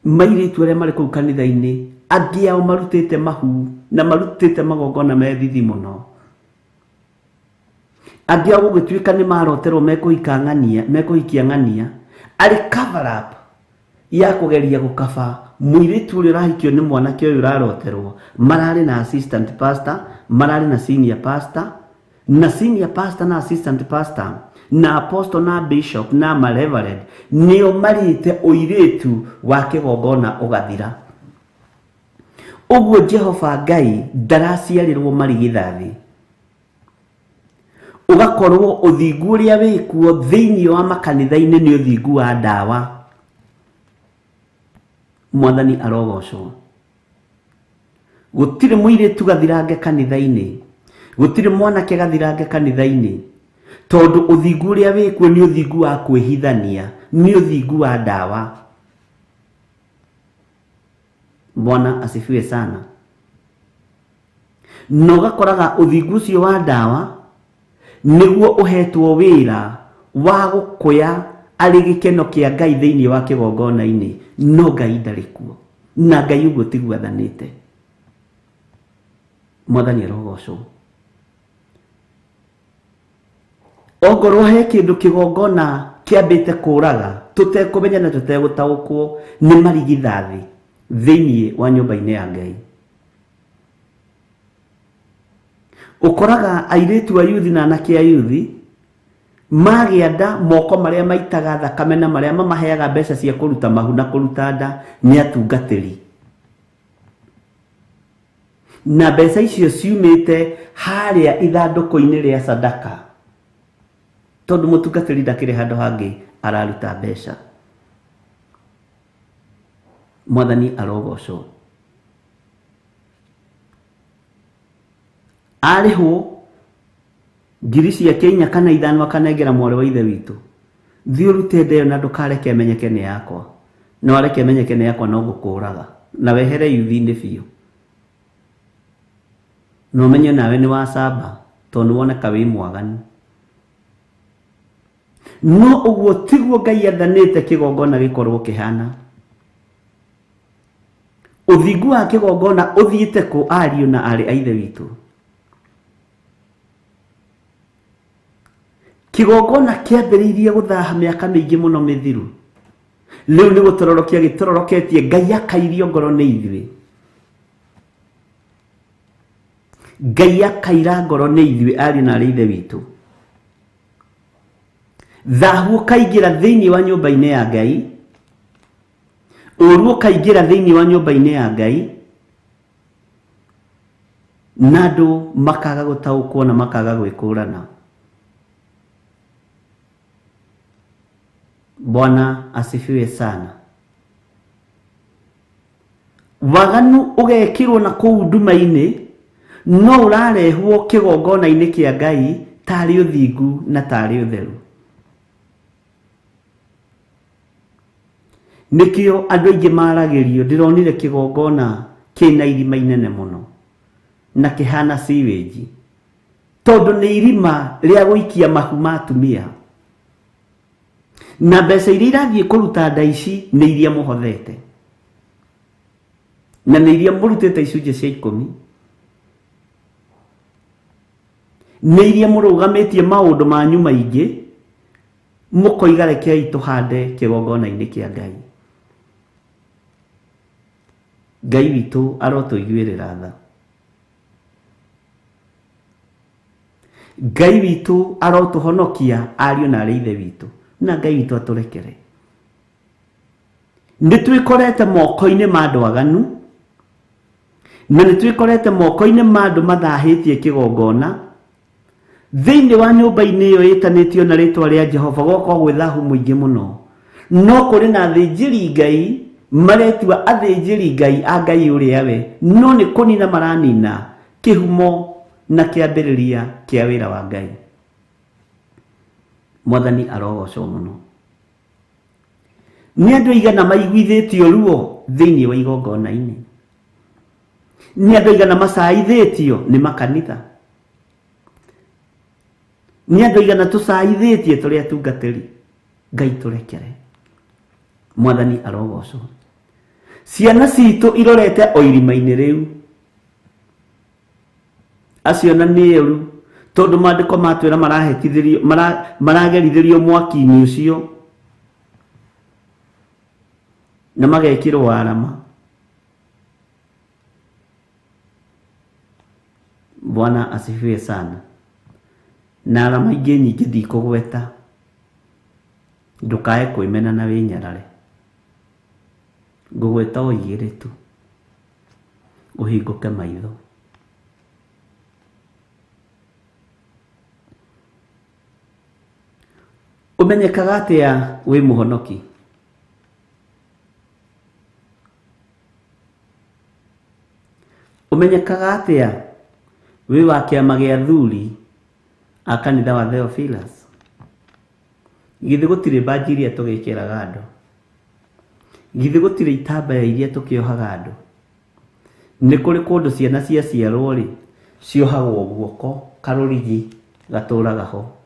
Speaker 3: Mairitu aria mari kuu kanitha-ini, angi ao marutite mahu na marutite magongona methithi muno. Angi ao gugituika ni maroterwo mekuhikia ng'ania, ari cover up ya kugeria gukaba muiritu uria urahikio ni mwanake uyu uraroterwo. Marari na assistant pastor, marari na senior pastor, na senior pastor na assistant pastor, na apostle na bishop na reverend nio marite uiritu wa kigongona ugathira. Uguo Jehova Ngai ndaraciarirwo marigithathi. Ugakorwo uthingu uria wikuo thiini wa makanitha-ini ni uthingu wa ndawa. Mwathani arogocwo. Gutire muiritu gathirange kanitha-ini, gutire mwanake gathirange kanitha-ini, tondu uthingu uria wikuo ni uthingu wa kwihithania, ni uthingu wa ndawa. Bwana asifiwe sana. No gakoraga uthingu ucio wa ndawa niguo uhetwo wira wa gukuya ari gikeno kia Ngai thiini wa kigongona-ini, no Ngai ndari kuo, na Ngai uguo tiguo athanite. Mwathani arogocwo. Ongorwo he kindu kigongona kiambite kuraga tutekumenya na tutegutaukwo ni marigithathi thiini wa nyumba-ini ya Ngai. Ukoraga airitu a yuthi na anake a yuthi magianda moko maria maitaga thakame na maria mamaheaga mbeca cia kuruta mahu na kuruta nda ni atungatiri. Na mbeca icio ciumite haria ithanduku-ini ria sadaka, tondu mutungatiri ndakiri handu hangi araruta mbeca. Mwathani arogocwo. Ariho ngiri cia Kenya kana ithano akanengera mwari wa ithe witu, thi urute ndeyo na ndukareke menyeke ni yakwa, no areke menyeke ni yakwa no ngukuraga na wehere yuthi-ini biu. No menye nawe ni wacamba tondu woneka wi mwaganu. No uguo tiguo Ngai athanite kigongona gikorwo kihana. Uthingu wa kigongona uthiite ku ariu na ari a ithe witu? Kigongona kiambiriirie guthaha miaka mingi muno mithiru. Riu ni gutororokia gitororoketie Ngai akairio ngoro ni ithui. Ngai akaira ngoro ni ithui ari na ari ithe witu. thahu kaingira thiini wa nyumba-ini ya Ngai, ũru kaingira thiini wa nyumba-ini ya Ngai, na andũ makaga gũtaũkwo na makaga gwĩkũrana. Bwana asifiwe sana. Waganu ũgekĩrwo na kũu nduma-inĩ, no ũrarehwo kĩgongona-inĩ kĩa Ngai tarĩ ũthingu na tarĩ ũtheru. Nikio andũ aingĩ maragĩrio, ndĩronire kĩgongona kĩna irima inene mũno na kĩhana sewage, tondũ nĩ irima rĩa gũikia mahu ma atumia, na mbeca iria irathiĩ kũruta nda ici nĩ iria mũhothete, na nĩ iria mũrutĩte icunjĩ cia 10, nĩ iria mũrũgamĩtie maũndũ manyu maingĩ, mũkoiga rekei tũhande kĩgongona-inĩ kĩa Ngai. Ngai witũ arotũiguĩrĩra tha. Ngai witũ arotũhonokia ariũ na arĩ ithe witũ, na Ngai witũ atũrekere. Nĩ twĩkorete moko-inĩ ma andũ aganu, na nĩ twĩkorete moko-inĩ ma andũ mathahĩtie kĩgongona. Thĩinĩ wa nyũmba-inĩ ĩyo ĩtanĩtio na rĩtwa rĩa Jehova gũkorwo gwĩ thahu mũingĩ mũno, no kũrĩ na athĩnjĩri Ngai maretua athĩnjĩri Ngai a Ngai ũrĩa we, no nĩ kũnina maranina kĩhumo na kĩambĩrĩria kĩa wĩra wa Ngai. Mwathani arogocwo mũno. Nĩ andũ aigana maiguithĩtio ruo thĩinĩ wa igongona-inĩ? Nĩ andũ aigana macaithĩtio nĩ makanitha? Nĩ andũ aigana tũcaithĩtie tũrĩ atungatĩri? Ngai tũrekere. Mwathani arogocwo. Ciana citũ irorete o irima-inĩ rĩu. Acio na nĩ ũru, tondũ maandĩko matwĩra marahĩtithĩrio, maragerithĩrio mwaki-inĩ ũcio na magekĩrwo arama. Bwana asifiwe sana. Na arama ingĩ nyingĩ ndikũgweta, ndũkae kwĩmena na wĩnyarare. Ngũgweta o igĩrĩ tu, ũhingũke maitho. Ũmenyekaga atĩa wĩ mũhonoki? Ũmenyekaga atĩa wĩ wa kĩama gĩa athuri a kanitha wa Theophilus? Githĩ gũtirĩ mbanji iria tũgĩkĩraga andũ? Githĩ gũtirĩ itambaya iria tũkĩohaga andũ? Nĩ kũrĩ kũndũ ciana cia ciarwo rĩ, ciohagwo guoko, karũrigi gatũraga ho.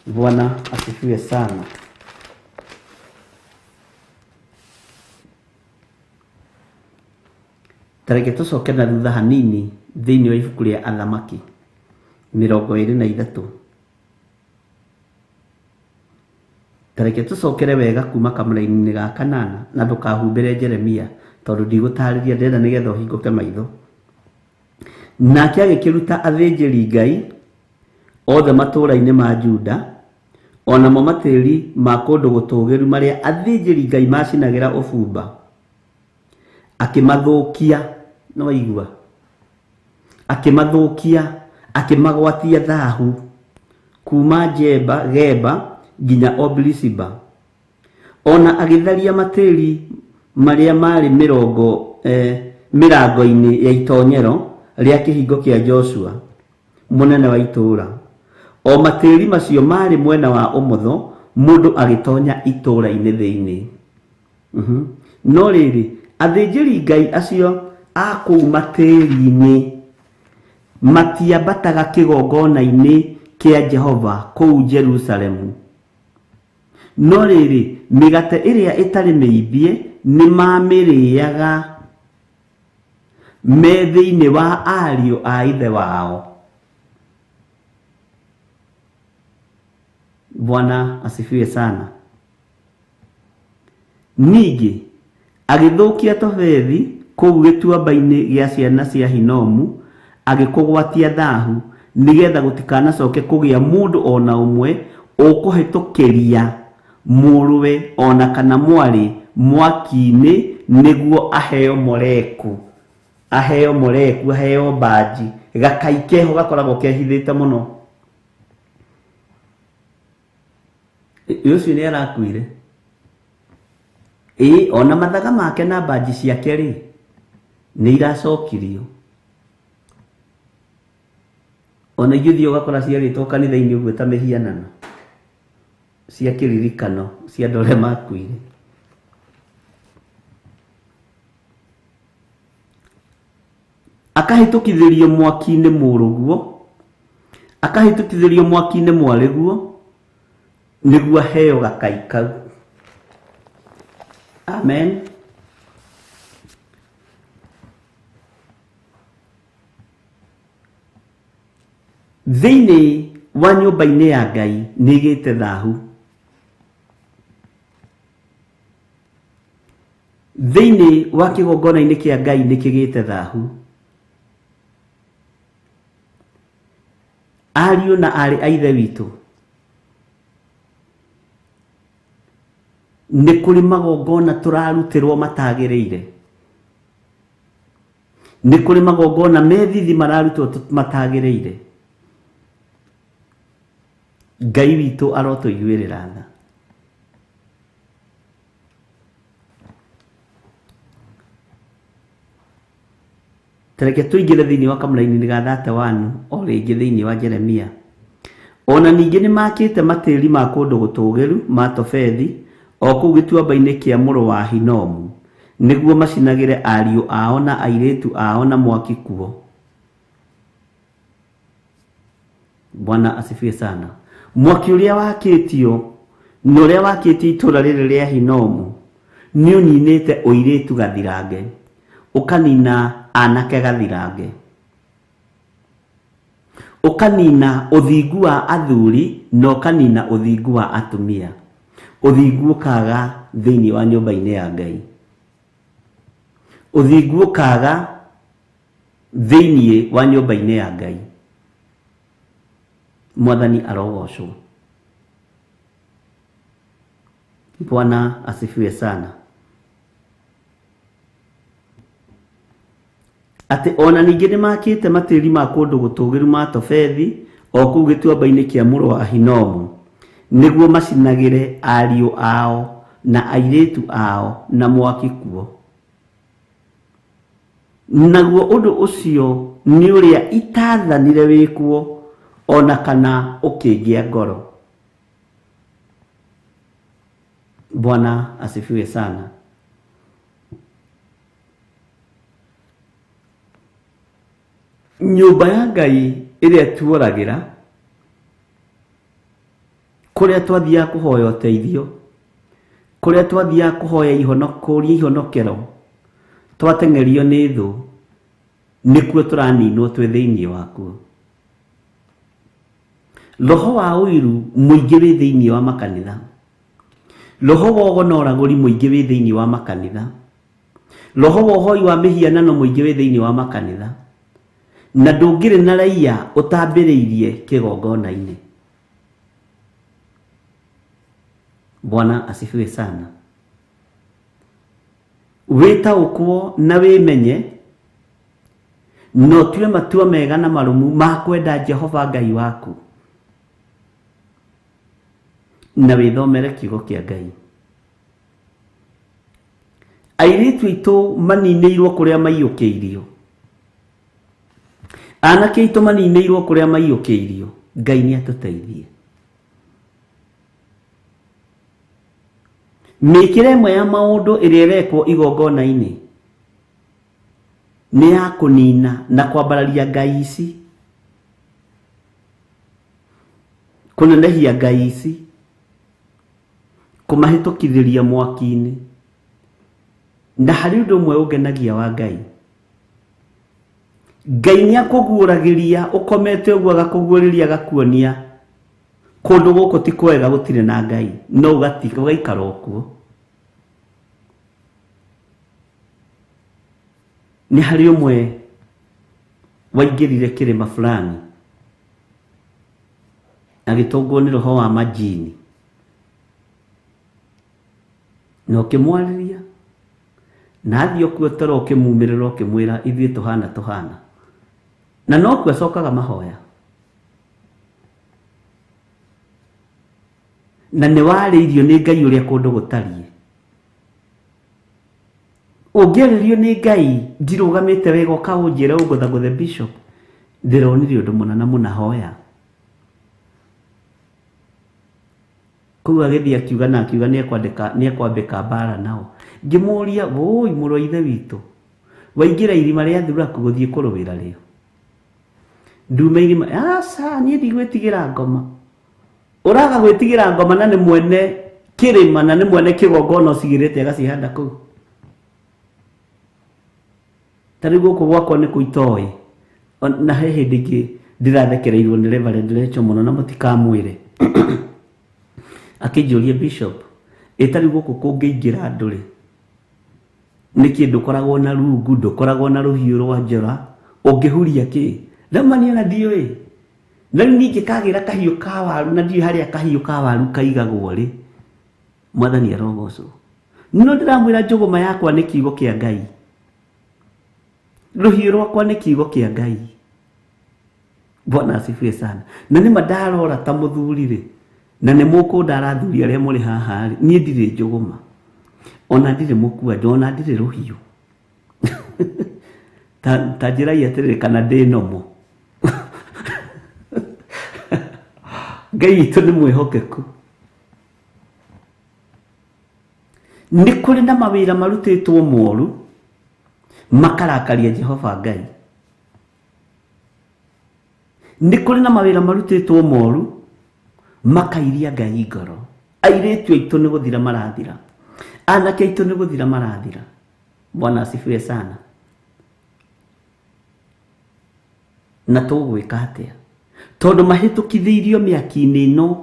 Speaker 3: Bwana asifiwe sana. Tareke tũcoke na thutha hanini thĩinĩ wa ibuku rĩa Athamaki 23. Tareke tũcokere wega kuma kamũra-inĩ ga 8 na ndũkahumbĩre Jeremia, tondũ ndigũtarĩria, ndĩrenda nĩgetha ũhingũke maitho. Nake agĩkĩruta athĩnjĩri Ngai othe matũũra-inĩ ma Juda, onamo matĩri ma kũndũ gũtũũgĩru marĩa athĩnjĩri Ngai macinagĩra ũbumba, akĩmathũkia. No waigua? Akĩmathũkia, akĩmagwatia thahu kuma Geba nginya Obrisiba. Ona agĩtharia matĩri marĩa marĩ mĩrango-inĩ ya itonyero rĩa kĩhingo kĩa Joshua mũnene wa itũũra. O matĩri macio marĩ mwena wa ũmotho, mũndũ agĩtonya itũũra-inĩ thĩinĩ. No rĩrĩ, athĩnjĩri Ngai acio a kũu matĩri-inĩ matiambataga kĩgongona-inĩ kĩa Jehova kũu Jerusalemu. No rĩrĩ, mĩgate ĩrĩa ĩtarĩ mĩimbie nĩ mamĩrĩaga me thĩinĩ wa ariũ a ithe wao. Bwana asifiwe sana. Ningĩ agĩthũkia Tofethi kũu gĩtuamba-inĩ gĩa ciana cia Hinomu, agĩkũgwatia thahu nigetha gutikanacoke kugia mundu ona umwe ukuhitukiria muruwe ona kana mwari mwaki-ini niguo aheo moreku aheo baji gakaikeho gakoragwo kehithite muno ucio ni arakuire ona mathaga make na baji ciake ri ni iracokirio ona yuthi ugakora ciaritwo kanitha-ini uguo ta mihianano cia kiririkano cia ndore makuire akahitukithirio mwaki-ini muruguo akahitukithirio mwaki-ini mwariguo niguo heo gakai kau. Amen. Thiini wa nyumba-ini ya Ngai nigite thahu. Thiini wa kigongona-ini kia Ngai nikigite thahu. Ariũ na arĩ a ithe witũ, nĩ kũrĩ magongona tũrarutirwo matagĩrĩire. Nĩ kũrĩ magongona methithi mararutwo matagĩrĩire. Ngai witũ arotũiguĩrĩra tha. Tareke tuingire thiini wa kamũra-inĩ ga 31 o rĩngĩ thiini wa Jeremia. Ona ningĩ nĩ makĩte matĩri ma kũndũ gũtũgĩru ma Tofethi o kũu gĩtuamba-inĩ kĩa mũrũ wa Hinomu nĩguo macinagĩre ariũ ao na airĩtu ao na mwaki kuo. Bwana asifiwe sana. Mwaki ũrĩa wakĩtio na ũrĩa wakĩtio itũra rĩrĩ rĩa Hinomu nĩ ũninĩte ũirĩtu gathirange ũkanina anake gathirange ũkanina ũthingu wa athuri na ũkanina ũthingu wa atumia. Ũthingu ũkaga thĩinĩ wa nyũmba-inĩ ya Ngai. Ũthingu ũkaga thĩinĩ wa nyũmba-inĩ ya Ngai. Mwathani arogocwo. Bwana asifiwe sana. Ati ona ningĩ nĩ makĩte matĩri ma kũndũ gũtũgĩru ma Tofethi o kũu gĩtuamba-inĩ kĩa mũrũ wa Hinomu nĩguo macinagĩre ariũ ao na airĩtu ao na mwaki kuo. Naguo ũndũ ũcio nĩ ũrĩa itathanire wĩkwo ona kana ũkĩngĩa ngoro. Bwana asifiwe sana. Nyũmba ya Ngai ĩrĩa tuoragĩra, kũrĩa twathiaga kũhoya ũteithio, kũrĩa twathiaga kũhoya ihonokero, twateng'erio nĩ thũ, nĩkuo tũraninwo twĩ thĩinĩ wakuo. Roho wa ũiru mũingĩ wĩ thĩinĩ wa makanitha. Roho wa ũgonoragũri mũingĩ wĩ thĩinĩ wa makanitha. Roho wa ũhoi wa mĩhianano mũingĩ wĩ thĩinĩ wa makanitha. Na ndũngĩrĩ na raia ũtambĩrĩirie kĩgongona-inĩ. Bwana asifiwe sana. Wĩtaũkwo na wĩmenye no tue matua mega na marũmu ma kwenda Jehova Ngai waku na wĩthomere kiugo kĩa Ngai. Airĩtu aitũ maninĩirwo kũrĩa maiyũkĩirio. Anake aitũ maninĩirwo kũrĩa maiyũkĩirio. Ngai nĩ atũteithie. Mĩkĩre ĩmwe ya maũndũ ĩrĩa ĩrekwo igongona-inĩ nĩ ya kũnina na kwambararia ngai ici, kũnenehia ngai ici, kũmahĩtũkithĩria mwaki-inĩ. Na harĩ ũndũ ũmwe ũngenagia wa Ngai. Ngai nĩ akũguũragĩria ũkomete ũguo agakũguũrĩria agakuonia kũndũ gũkũ ti kwega gũtirĩ na Ngai, no ũgaikara okuo. Nĩ harĩ ũmwe waingĩrire kĩrĩma fulani agĩtongwo nĩ roho wa majini, na ũkĩmwarĩria na athiĩ okuo toro ũkĩmumĩrĩra ũkĩmwĩra ithuĩ tũhana, na no kuo acokaga mahoya, na nĩ warĩirio nĩ Ngai ũrĩa kũndũ gũtariĩ. Ũngĩarĩrio nĩ Ngai ndirũgamĩte wega ũkaũnjĩra ũgũthagũthe bishop, ndĩronire ũndũ mũna na mũna hoya. Kũu agĩthiĩ akiuga na akiuga nĩekwambĩka mbara nao. Ngĩmũria, woi mũrũ wa ithe witũ, waingĩra irima rĩa Thuraku gũthiĩ kũrũĩra rĩo? Ndume irima, aca niĩ ndigwĩtigĩra ngoma. Ũraga gwĩtigĩra ngoma na nĩ mwene kĩrĩma na nĩ mwene kĩgongona ũcigĩrĩte agacihanda kũu. Tarĩ gũkũ gwakwa nĩ kũ itoĩ, na he hĩndĩ ĩngĩ ndĩrathekereirwo nĩ Reverend Rachel mũno na mũtikamwĩre. Akĩnjũria bishop, ĩtarĩ gũkũ kũngĩingĩra andũ-rĩ, nĩkĩ ndũkoragwo na rungu, ndũkoragwo na rũhiũ rwa njora, ũngĩhuria kĩ? Ndamani ona ndiũĩ. Na ningĩ kagĩra kahiũ ka waru na ndiũĩ harĩa kahiũ ka waru kaigagwo-rĩ. Mwathani arogocwo. No ndĩramwĩra njũgũma yakwa nĩ kiugo kĩa Ngai, rũhiũ rwakwa nĩ kiugo kĩa Ngai. Bwana asifiwe sana. Na nĩma ndarora ta mũthuri-rĩ, na nĩ mũkũndara athuri arĩa mũrĩ haha-rĩ, niĩ ndirĩ njũgũma, ona ndirĩ mũkua, ona ndirĩ rũhiũ. ta njĩrai atĩrĩrĩ kana ndĩ nomo. Ngai witũ nĩ mwĩhokeku. Nĩ kũrĩ na mawĩra marutĩtwo moru makarakaria Jehova Ngai. Nĩ kũrĩ na mawĩra marutĩtwo moru makairia Ngai ngoro. Airĩtu aitũ nĩ gũthira marathira, anake aitũ nĩ gũthira marathira. Bwana asifiwe sana. Na tũgwĩka atĩa? Tondũ mahĩtũkithĩirio mĩaki-inĩ ĩno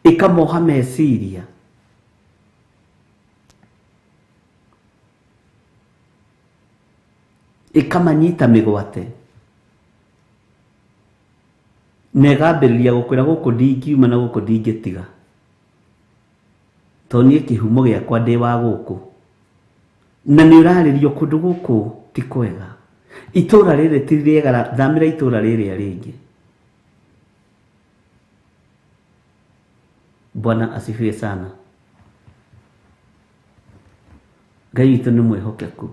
Speaker 3: ĩkamoha meciria, ĩkamanyita mĩgwate, na ĩgambĩrĩria gũkwĩra gũkũ ndingiuma na gũkũ ndingĩtiga, tondũ niĩ kĩhumo gĩakwa ndĩ wa gũkũ, na nĩ ũrarĩrio kũndũ gũkũ ti kwega. Itũra rĩrĩ ti rĩega, thamĩra itũra rĩrĩa rĩngĩ. Bwana asifiwe sana. Ngai witũ nĩ mwĩhokeku.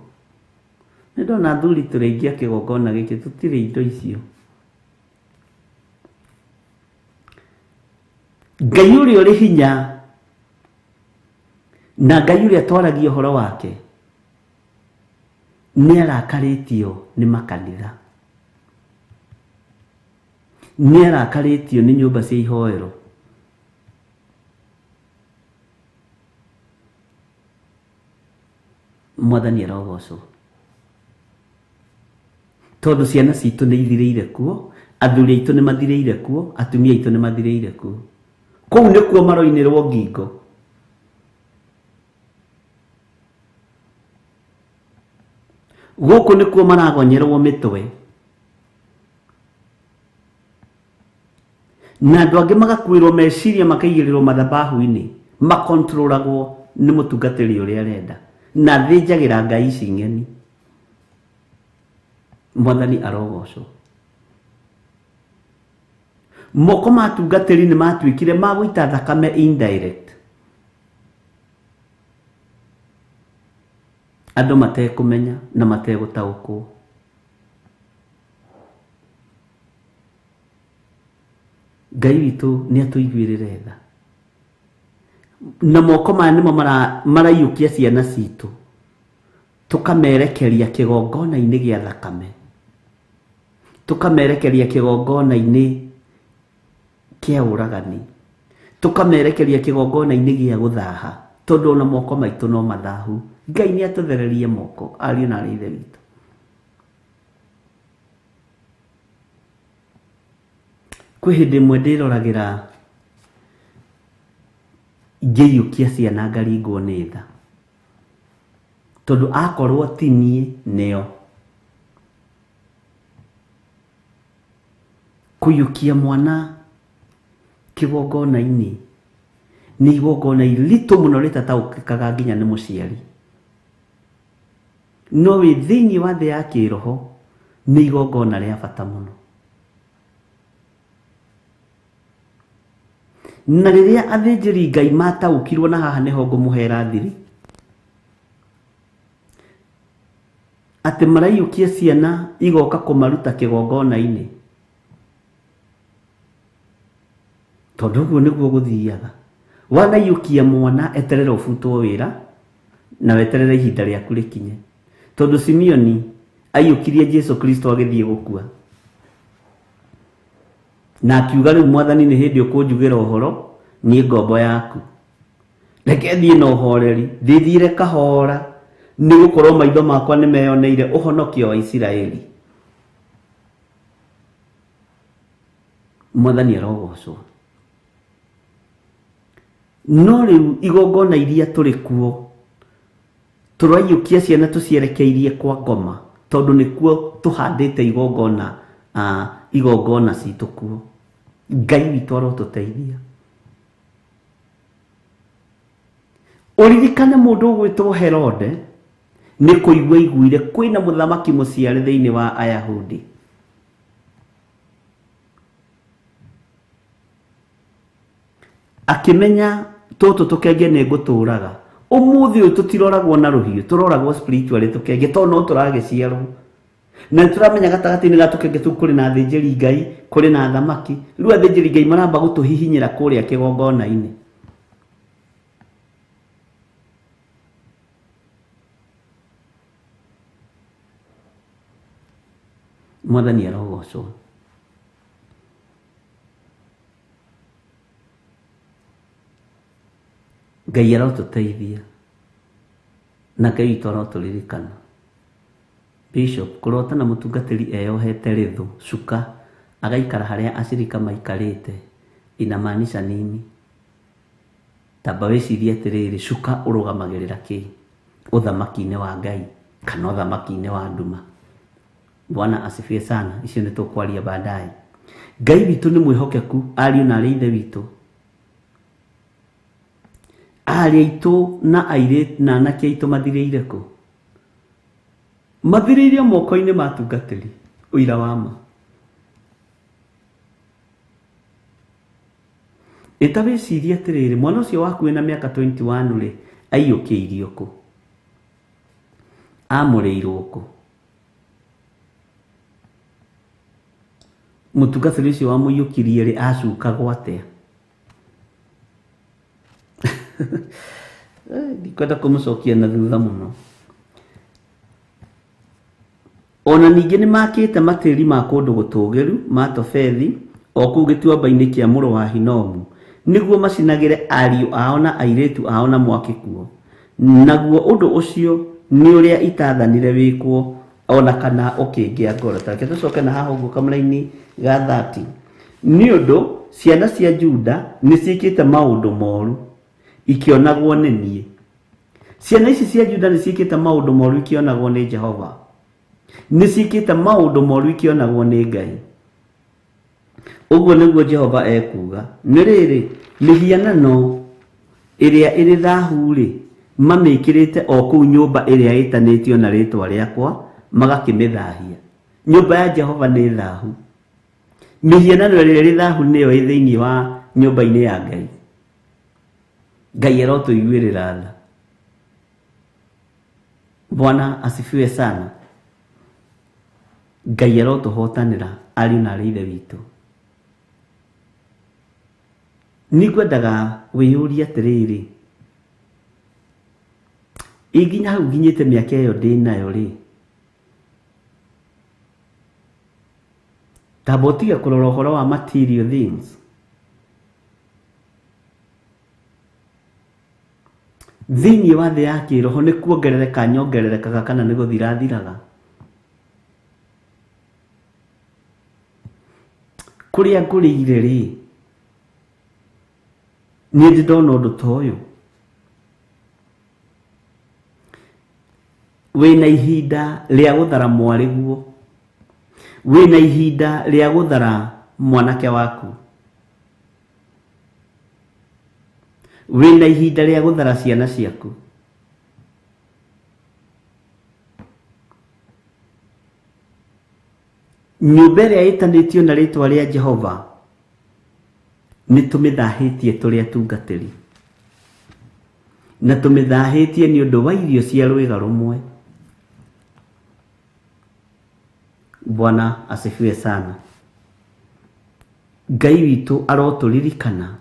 Speaker 3: Nĩ ndona athuri tũrĩingia kĩgongona gĩkĩ tũtirĩ indo icio. Ngai ũrĩa ũrĩ hinya na Ngai ũrĩa twaragia ũhoro wake nĩ arakarĩtio nĩ makanitha, nĩ arakarĩtio nĩ nyũmba cia ihoero. Mwathani arogocwo. Tondũ ciana citũ nĩ ithirĩire kuo, athuri aitũ nĩ mathirĩire kuo, atumia aitũ nĩ mathirĩire kuo. Kũu nĩkuo maroinĩrwo ngingo. Gũkũ nĩkuo maragonyerwo mĩtwe. Na andũ angĩ magakuĩrwo meciria makaigĩrĩrwo mathabahu-inĩ, makontrolagwo nĩ mũtungatĩri ũrĩa arenda, na thĩnjagĩra ngai ici ng'eni. Mwathani arogocwo. Moko matungatĩri nĩ matuĩkire magũita thakame indirect, andũ matekũmenya na mategũtaũkwo. Ngai witũ nĩ atũiguĩrĩre tha, na moko maya nĩmo maraiyũkia ciana citũ, tũkamerekeria kĩgongona-inĩ gĩa thakame, tũkamerekeria kĩgongona-inĩ kĩa ũragani, tũkamerekeria kĩgongona-inĩ gĩa gũthaha, tondũ ona moko maitũ no mathahu. Ngai nĩ atũthererie moko, ariũ na aarĩ a Ithe witũ. Kwĩ hĩndĩ ĩmwe ndĩroragĩra ngĩiyũkia ciana ngaringwo nĩ tha, tondũ akorwo ti niĩ nĩo. Kũiyũkia mwana kĩgongona-inĩ nĩ igongona iritũ mũno rĩtataũkĩkaga nginya nĩ mũciari, no wĩ thĩinĩ wa thĩ ya kĩroho nĩ igongona rĩa bata mũno. Na rĩrĩa athĩnjĩri Ngai mataũkirwo, na haha nĩho ngũmũhera thiri, atĩ maraiyũkia ciana igoka kũmaruta kĩgongona-inĩ, tondũ ũguo nĩguo gũthiaga. Wanaiyũkia mwana eterere ũbutwo wĩra na weterere ihinda rĩaku rĩkinye, tondũ Simeoni aiyũkirie Jesu Kristo agĩthiĩ gũkua, na akiuga rĩu Mwathani nĩ hĩndĩ ũkũnjugĩra ũhoro, niĩ ngombo yaku, reke thiĩ na ũhoreri, thithiire kahora, nĩ gũkorwo maitho makwa nĩ meyoneire ũhonokio wa Isiraeli. Mwathani arogocwo. No rĩu igongona iria tũrĩ kuo, tũraiyũkia ciana tũcierekeirie kwa ngoma, tondũ nĩkuo tũhandĩte igongona citũ kuo. Ngai witũ arotũteithia. Ũririkane mũndũ ũgwĩtwo Herode nĩ kũigua iguire kwĩna mũthamaki mũciare thĩinĩ wa Ayahudi. Akĩmenya tũtũ tũkenge nĩ ngũtũraga. Ũmũthĩ ũyũ tũtiroragwo na rũhiũ, tũroragwo spiritually tũkenge, tondũ no tũragĩciarwo. Na nĩtũramenya gatagatĩ-inĩ ga tũkenge tũu kũrĩ na athĩnjĩri Ngai, kũrĩ na thamaki. Rĩu athĩnjĩri Ngai maramba gũtũhihinyĩra kũrĩa kĩgongona-inĩ. Mwathani arogocwo. Ngai arotũteithia na Ngai witũ arotũririkana. Bishop kũrota na mũtungatĩri eyohete rĩthũ cuka, agaikara harĩa acirika maikarĩte, inamaanisha nini? Tamba wĩcirie atĩrĩrĩ, cuka ũrũgamagĩrĩra kĩ? Ũthamaki-inĩ wa Ngai kana ũthamaki-inĩ wa nduma? Bwana asifiwe sana. Icio nĩ tũkwaria baadaye. Ngai witũ nĩ mwĩhokeku, ariũ na arĩ ithe witũ. Arĩ aitũ na airĩtu na anake aitũ mathirĩire kũ? Mathirĩire moko-inĩ ma atungatĩri, ũira wa ma. Ĩta wĩcirie atĩrĩrĩ, mwana ũcio waku wĩna mĩaka 21 rĩ, aiyũkĩirio kũ? Amũrĩirwo kũ? Mũtungatĩri ũcio wamũiyũkirie rĩ, acukagwo atĩa? Ndikwenda kũmũcokia na thutha mũno. Ona ningĩ nĩ makĩte matĩri ma kũndũ gũtũgĩru ma Tofethi, o kũu gĩtuamba-inĩ kĩa mũrũ wa Hinomu, nĩguo macinagĩre ariũ ao na airĩtu ao na mwaki kuo. Naguo ũndũ ũcio nĩ ũrĩa itathanire wĩkwo, ona kana ũkĩngĩa ngoro. Tareke tũcoke na haha ũguo kamũra-inĩ ga 30. Nĩ ũndũ ciana cia Juda nĩ ciĩkĩte maũndũ moru ikĩonagwo nĩ niĩ. Ciana ici cia Juda nĩ ciĩkĩte maũndũ moru ikĩonagwo nĩ Jehova. Nĩ ciĩkĩte maũndũ moru ikĩonagwo nĩ Ngai. Ũguo nĩguo Jehova ekuga. Nĩ rĩrĩ, mĩhianano ĩrĩa ĩrĩ thahu rĩ, mamĩkĩrĩte o kũu nyũmba ĩrĩa ĩtanĩtio na rĩtwa rĩakwa, magakĩmĩthahia. Nyũmba ya Jehova nĩ thahu. Mĩhianano ĩrĩa ĩrĩ thahu nĩyo ĩ thĩinĩ wa nyũmba-inĩ ya Ngai. Ngai arotũiguĩrĩra tha. Bwana asifiwe sana. Ngai arotũhotanĩra ariũ na arĩ ithe witũ. Nĩngwendaga wĩyũrie atĩrĩrĩ, nginya hau nginyĩte mĩaka ĩyo ndĩ nayo rĩ, tamba ũtige kũrora ũhoro wa material things. Thĩinĩ wa thĩ ya kĩroho nĩ kuongerereka nyongererekaga kana nĩ gũthirathiraga. Kũrĩa ngũrĩire rĩ, niĩ ndĩ ndona ũndũ ta ũyũ. Wĩna ihinda rĩa gũthara mwarĩguo, wĩna ihinda rĩa gũthara mwanake waku, wĩna ihinda rĩa gũthara ciana ciaku. Nyũmba ĩrĩa ĩtanĩtio na rĩtwa rĩa Jehova nĩ tũmĩthahĩtie tũrĩ atungatĩri, na tũmĩthahĩtie nĩ ũndũ wa irio cia rwĩga rũmwe. Bwana asifiwe sana. Ngai witũ arotũririkana,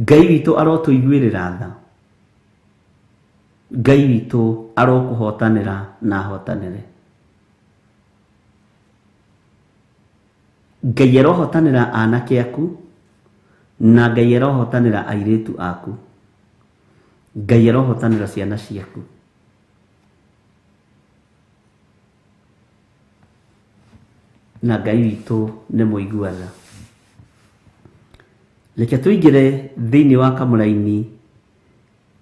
Speaker 3: Ngai witũ arotũiguĩrĩra tha, Ngai witũ arokũhotanĩra na ahotanĩre. Ngai arohotanĩra anake aku, na Ngai arohotanĩra airĩtu aku, Ngai arohotanĩra ciana ciaku. Na Ngai witũ nĩ mũiguana. Reke tũingĩre thĩinĩ wa kamũraini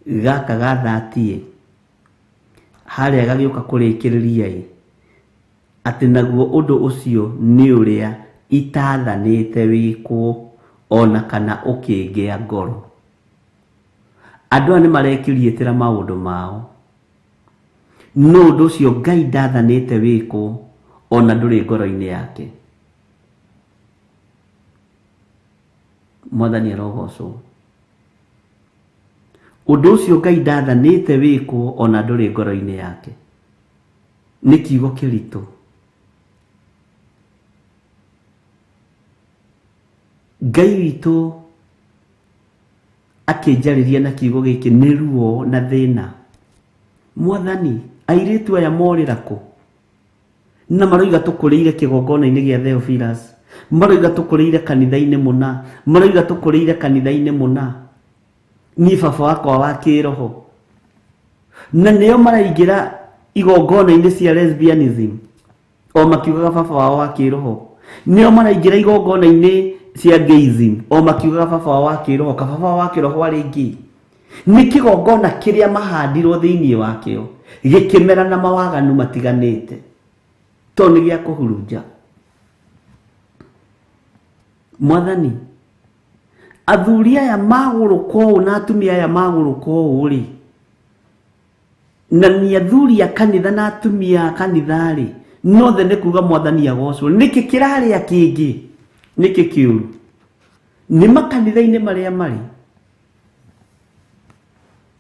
Speaker 3: gaka gathatie harĩa gagĩũka kũrĩkĩrĩria atĩ naguo ũndũ ũcio nĩ ũrĩa itathanĩte wĩkwo ona kana ũkĩngĩa ngoro. Andũ aya nĩ marekĩriĩtĩra maũndũ mao, no ũndũ ũcio Ngai ndathanĩte wĩkwo ona ndũrĩ ngoro-inĩ yake. Mwathani arogocwo. Ũndũ ũcio Ngai ndathanĩte wĩkwo ona ndũrĩ ngoro-inĩ yake. Nĩ kiugo kĩritũ. Ngai witũ akĩnjarĩria na kiugo gĩkĩ nĩ ruo na thĩna. Mwathani, airĩtu aya morĩra kũ? Na maroiga tũkũrĩire kĩgongona-inĩ gĩa Theophilus, maroiga tũkũrĩire kanitha-inĩ mũna, maroiga tũkũrĩire kanitha-inĩ mũna. Niĩ baba wakwa wa kĩroho, na nĩo maraingĩra igongona-inĩ cia lesbianism, o makiugaga baba wao wa kĩroho. Nĩo maraingĩra igongona-inĩ cia gayism, o makiugaga baba wao wa kĩroho. Ka baba wao wa kĩroho arĩ ngĩ. Nĩ kĩgongona kĩrĩa mahandirwo thĩinĩ wakĩo gĩkĩmera na mawaganu matiganĩte, to nĩ gĩa kũhurunja. Mwathani, athuri aya magũrũka ũũ na atumia aya magũrũka ũũ rĩ, na nĩ athuri a kanitha na atumia a kanitha rĩ, nothe nĩ kuga Mwathani agocwo. Nĩkĩ kĩrarĩa kĩngĩ? Nĩkĩ kĩũru? Nĩ makanitha-inĩ marĩa marĩ,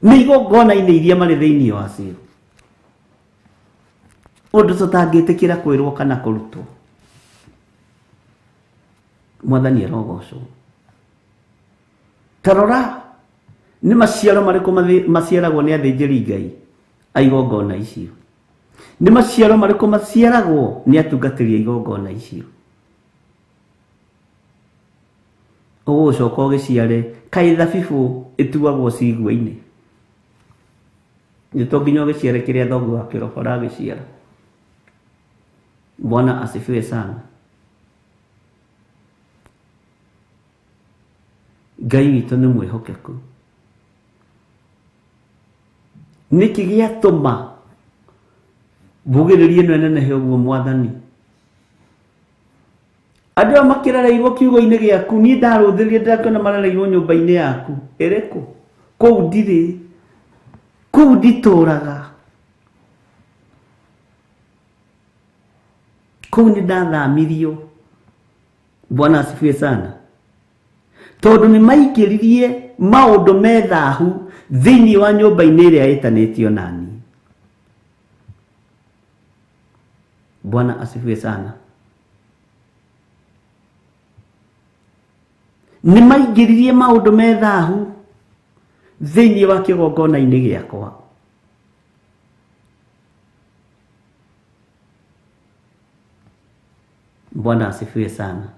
Speaker 3: nĩ igongona-inĩ iria marĩ thĩinĩ wacio, ũndũ tũtangĩtĩkĩra kwĩrwo kana kũrutwo. Mwathani arogocwo. Tarora nĩ maciaro marĩkũ maciaragwo nĩ athĩnjĩri Ngai a igongona icio? Nĩ maciaro marĩkũ maciaragwo nĩ atungatĩri a igongona icio? Ũgũcoka ũgĩciare kaĩ thabibũ ĩtuagwo cigua-inĩ? Nĩ to nginya ũgĩciare kĩrĩa thoguo wa kĩroho aragĩciara. Bwana asifiwe sana. Ngai witũ nĩ mwĩhokeku. Nĩkĩ gĩatũma mbugĩrĩrie ĩno nenehe ũguo Mwathani? Andũ aya makĩrereirwo kiugo-inĩ gĩaku, niĩ ndarũthĩrire ndakĩona marereirwo nyũmba-inĩ yaku. Ĩrĩkũ? Kũu ndirĩ, kũu nditũraga, kũu nĩ ndathamirio. Bwana asifiwe sana. Tondũ nĩ maingĩririe maũndũ methahu thĩinĩ wa nyũmba-inĩ ĩrĩa ĩtanĩtio nani. Bwana asifiwe sana. Nĩ maingĩririe maũndũ methahu thĩinĩ wa kĩgongona-inĩ gĩakwa. Bwana asifiwe sana.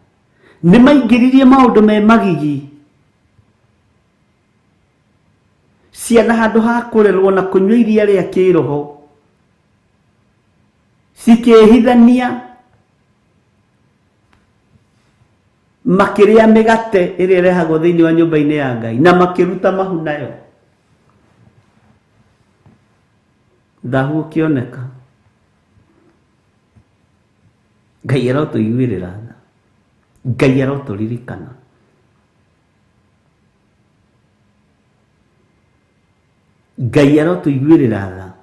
Speaker 3: Nĩ maingĩririe maũndũ me magigi. Ciana handũ ha kũrerwo na kũnyua iria rĩa kĩroho, cikĩhithania makĩrĩa mĩgate ĩrĩa ĩrehagwo thĩinĩ wa nyũmba-inĩ ya Ngai, na makĩruta mahu nayo. Thahu ũkĩoneka. Ngai arotũiguĩrĩra tha, Ngai arotũririkana. Ngai arotuiguĩrĩra tha,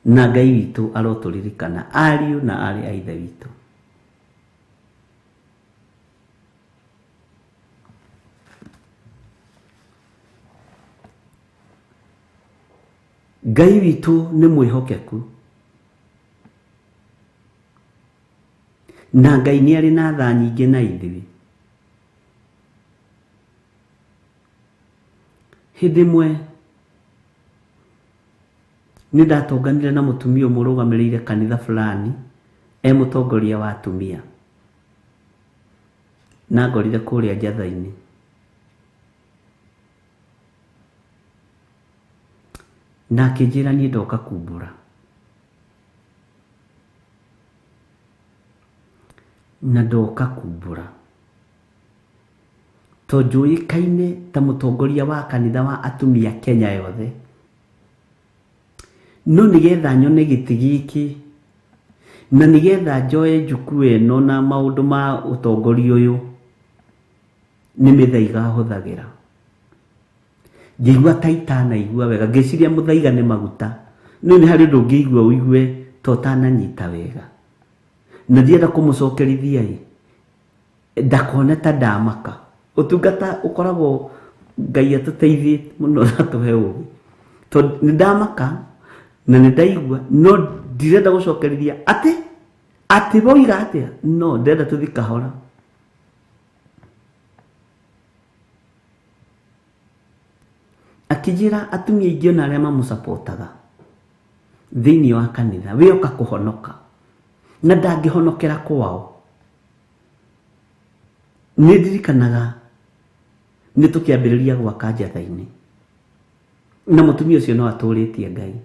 Speaker 3: na Ngai witũ arotũririkana ariũ na arĩ a ithe witũ. Ngai witũ nĩ mwĩhokeku, na Ngai nĩ arĩ na tha nyingĩ na ithuĩ. Hĩndĩ ĩmwe nĩ ndatonganire na mũtumia mũrũgamĩrĩire kanitha fulani, mũtongoria wa atumia, na ngorire kũrĩa njatha-inĩ. Na akĩnjĩra niĩ ndoka kumbũra. Na ndoka kumbũra to njũĩkaine ta mũtongoria wa kanitha wa atumia Kenya yothe. No nĩgetha nyone gĩtĩ gĩkĩ, na nĩgetha njoe njuku ĩno na maũndũ ma ũtongoria ũyũ, nĩ mĩthaiga hũthagĩra. Ngĩigua ta itanaigua wega, ngĩciria mũthaiga nĩ maguta, no nĩ harĩ ũndũ ũngĩigua ũigue ta ũtananyita wega. Na ndienda kũmũcokerithia ndakone ta ndamaka. Ũtungata ũkoragwo Ngai atũteithie mũno atũhe ũũgĩ, tondũ nĩ ndamaka na nĩ ndaigua, no ndirenda gũcokerithia atĩ boiga atĩa, no ndenda tũthi kahora. Akĩnjĩra atumia aingĩ na arĩa mamũcapotaga thĩinĩ wa kanitha, wĩoka kũhonoka na ndangĩhonokera kwao. Nĩ ndirikanaga nĩ tũkĩambĩrĩria gwaka njatha-inĩ, na mũtumia ũcio no atũrĩtie Ngai.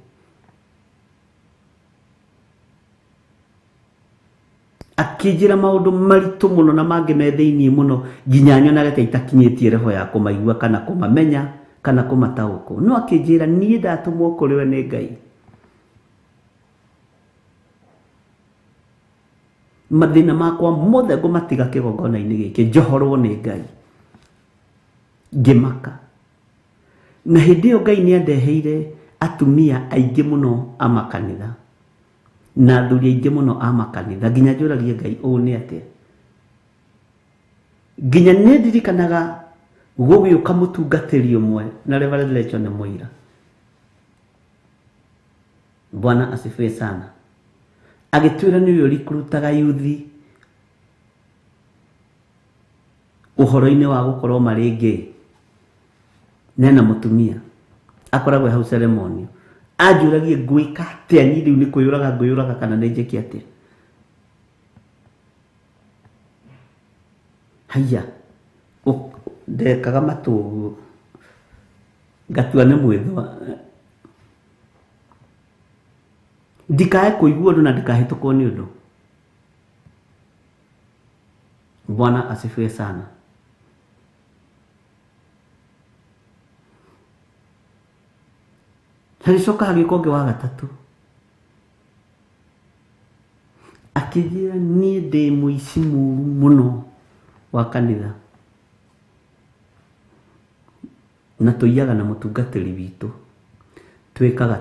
Speaker 3: Akĩnjĩra maũndũ maritũ mũno na mangĩ me thĩinĩ mũno, nginya nyonaga ta itakinyĩtie roho ya kũmaigua kana kũmamenya kana kũmataũkwo. No akĩnjĩra niĩ ndatũmwo kũrĩ we nĩ Ngai. Mathĩna makwa mothe ngũmatiga kĩgongona-inĩ gĩkĩ, njohorwo nĩ Ngai. Ngĩmaka. Na hĩndĩ ĩyo Ngai nĩ andeheire atumia aingĩ mũno a makanitha, na athuri aingĩ mũno a makanitha, nginya njũragie Ngai ũũ nĩ atĩa. Nginya nĩ ndirikanaga gũgĩũka mũtungatĩri ũmwe na Reverend Lechon Mũira. Bwana asifiwe sana. Agĩtwĩra nĩ ũyũ rikurutaga yuthi ũhoro-inĩ wa gũkorwo marĩ ngĩ, nena mũtumia akoragwo hau ceremony. Anjũragie ngwĩka atĩa niĩ rĩu, nĩ kwĩyũraga kana nĩ njĩke atĩa. Haiya ndekaga matũ ngatua nĩ mwĩthwa, ndikae kũigua ũndũ na ndikahĩtũkwo nĩ ũndũ. Bwana asifiwe sana. Hagĩcoka hagĩũka ũngĩ wa gatatũ, akĩnjĩra niĩ ndĩ mũici mũũru mũno wa kanitha, na tũiyaga na mũtungatĩri witũ, twĩkaga.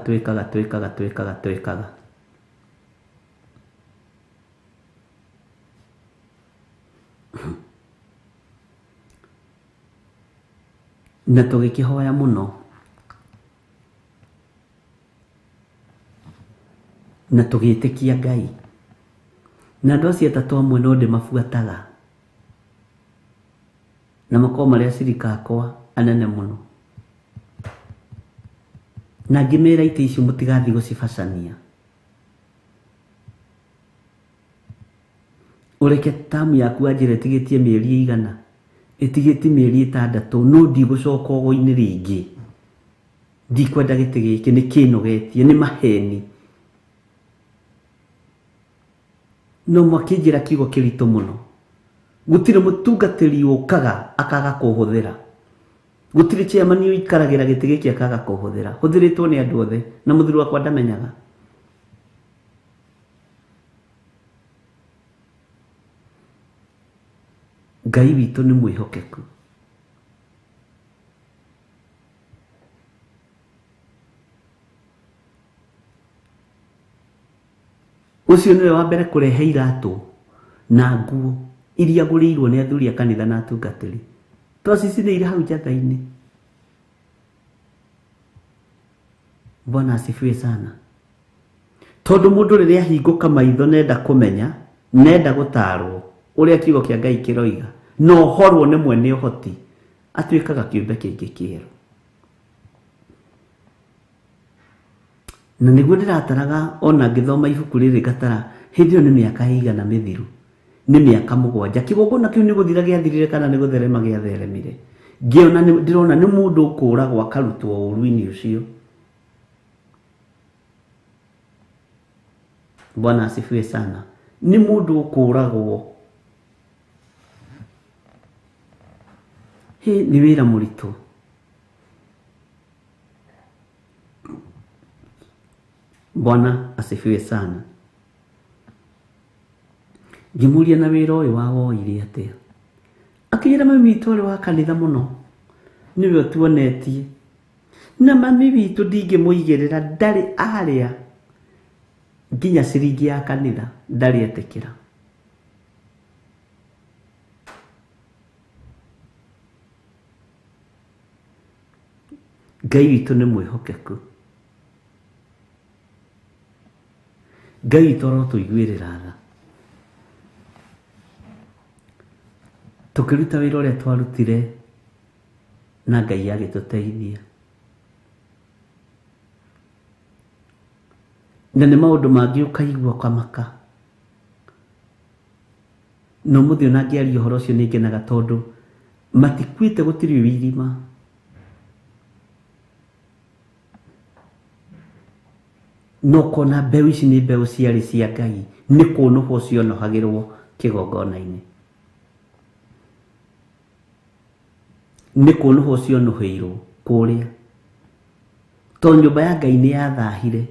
Speaker 3: Na tũgĩkĩhoya mũno, na tũgĩĩtĩkia Ngai, na andũ acio atatũ amwe no ndĩmabuataga, na makorwo marĩ acirika akwa anene mũno, na ngĩmera itĩ icio mũtigathiĩ gũcibacania. Ũreke tamu yaku wanjĩra ĩtigĩtie mĩeri ĩigana, ĩtigĩtie mĩeri 6, no ndigũcoka ũgo-inĩ rĩngĩ. Ndikwenda gĩtĩ gĩkĩ, nĩ kĩnogetie, nĩ maheni. No makĩnjĩra kiugo kĩritũ mũno. Gũtirĩ mũtungatĩri ũkaga akaga kũhũthĩra. Gũtirĩ chairman ũikaragĩra gĩtĩ gĩkĩ akaga kũhũthĩra. Hũthĩrĩtwo nĩ andũ othe, na mũthuri wakwa ndamenyaga. Ngai witũ nĩ mwĩhokeku. Ucio niwe wa mbere kurehe iratũ na nguo iria ngũrĩirwo nĩ athuri a kanitha na atungatĩri. Twacicinĩire hau njatha-inĩ. Bwana asifiwe sana. Tondu mundu riria hingũka maitho nenda kumenya, nenda gũtarwo ũrĩa kiugo kĩa Ngai kĩroiga, no horwo nĩ mwene ũhoti, atuĩkaga kĩũmbe kĩngĩ kĩerũ. Na nĩguo ndĩrataraga ona ngĩthoma ibuku rĩrĩ ngatara hĩndĩ ĩyo nĩ mĩaka ĩigana mĩthiru, nĩ mĩaka 7. Kĩgongona kĩu nĩ gũthira gĩathirire kana nĩ gũtherema gĩatheremire. Ngĩona ndĩrona nĩ mũndũ ũkũragwo akarutwo ũru-inĩ ũcio. Bwana asifiwe sana. Ni mundu ũkũragwo. Ni wĩra mũritũ. Bwana asifiwe sana. Ngĩmũria na wĩra ũyũ wa woire atĩa. Akĩnjĩra mami witũ ũrĩ wa kanitha mũno, nĩwe tuonetie. Na mami witũ ndingĩmũigĩrĩra, ndarĩ arĩa nginya ciringi ya kanitha, ndarĩ etĩkĩra. Ngai witũ nĩ mwĩhokeku. Ngai witũ arotũiguĩrĩra tha. Tũkĩruta wĩra ũrĩa twarutire na Ngai agĩtũteithia. Na nĩ maũndũ mangĩ ũkaigua ũkamaka. No mũthĩ ona ngĩaria ũhoro ũcio nĩ ngenaga tondũ matikuĩte, gũtirĩ ũirima. No kona mbeũ ici nĩ mbeũ ciarĩ cia Ngai, nĩ kũnũhwo cionohagĩrwo kĩgongona-inĩ. Nĩ kũnũhwo cionũhĩirwo kũrĩa. Tondũ nyũmba ya Ngai nĩ yathahire.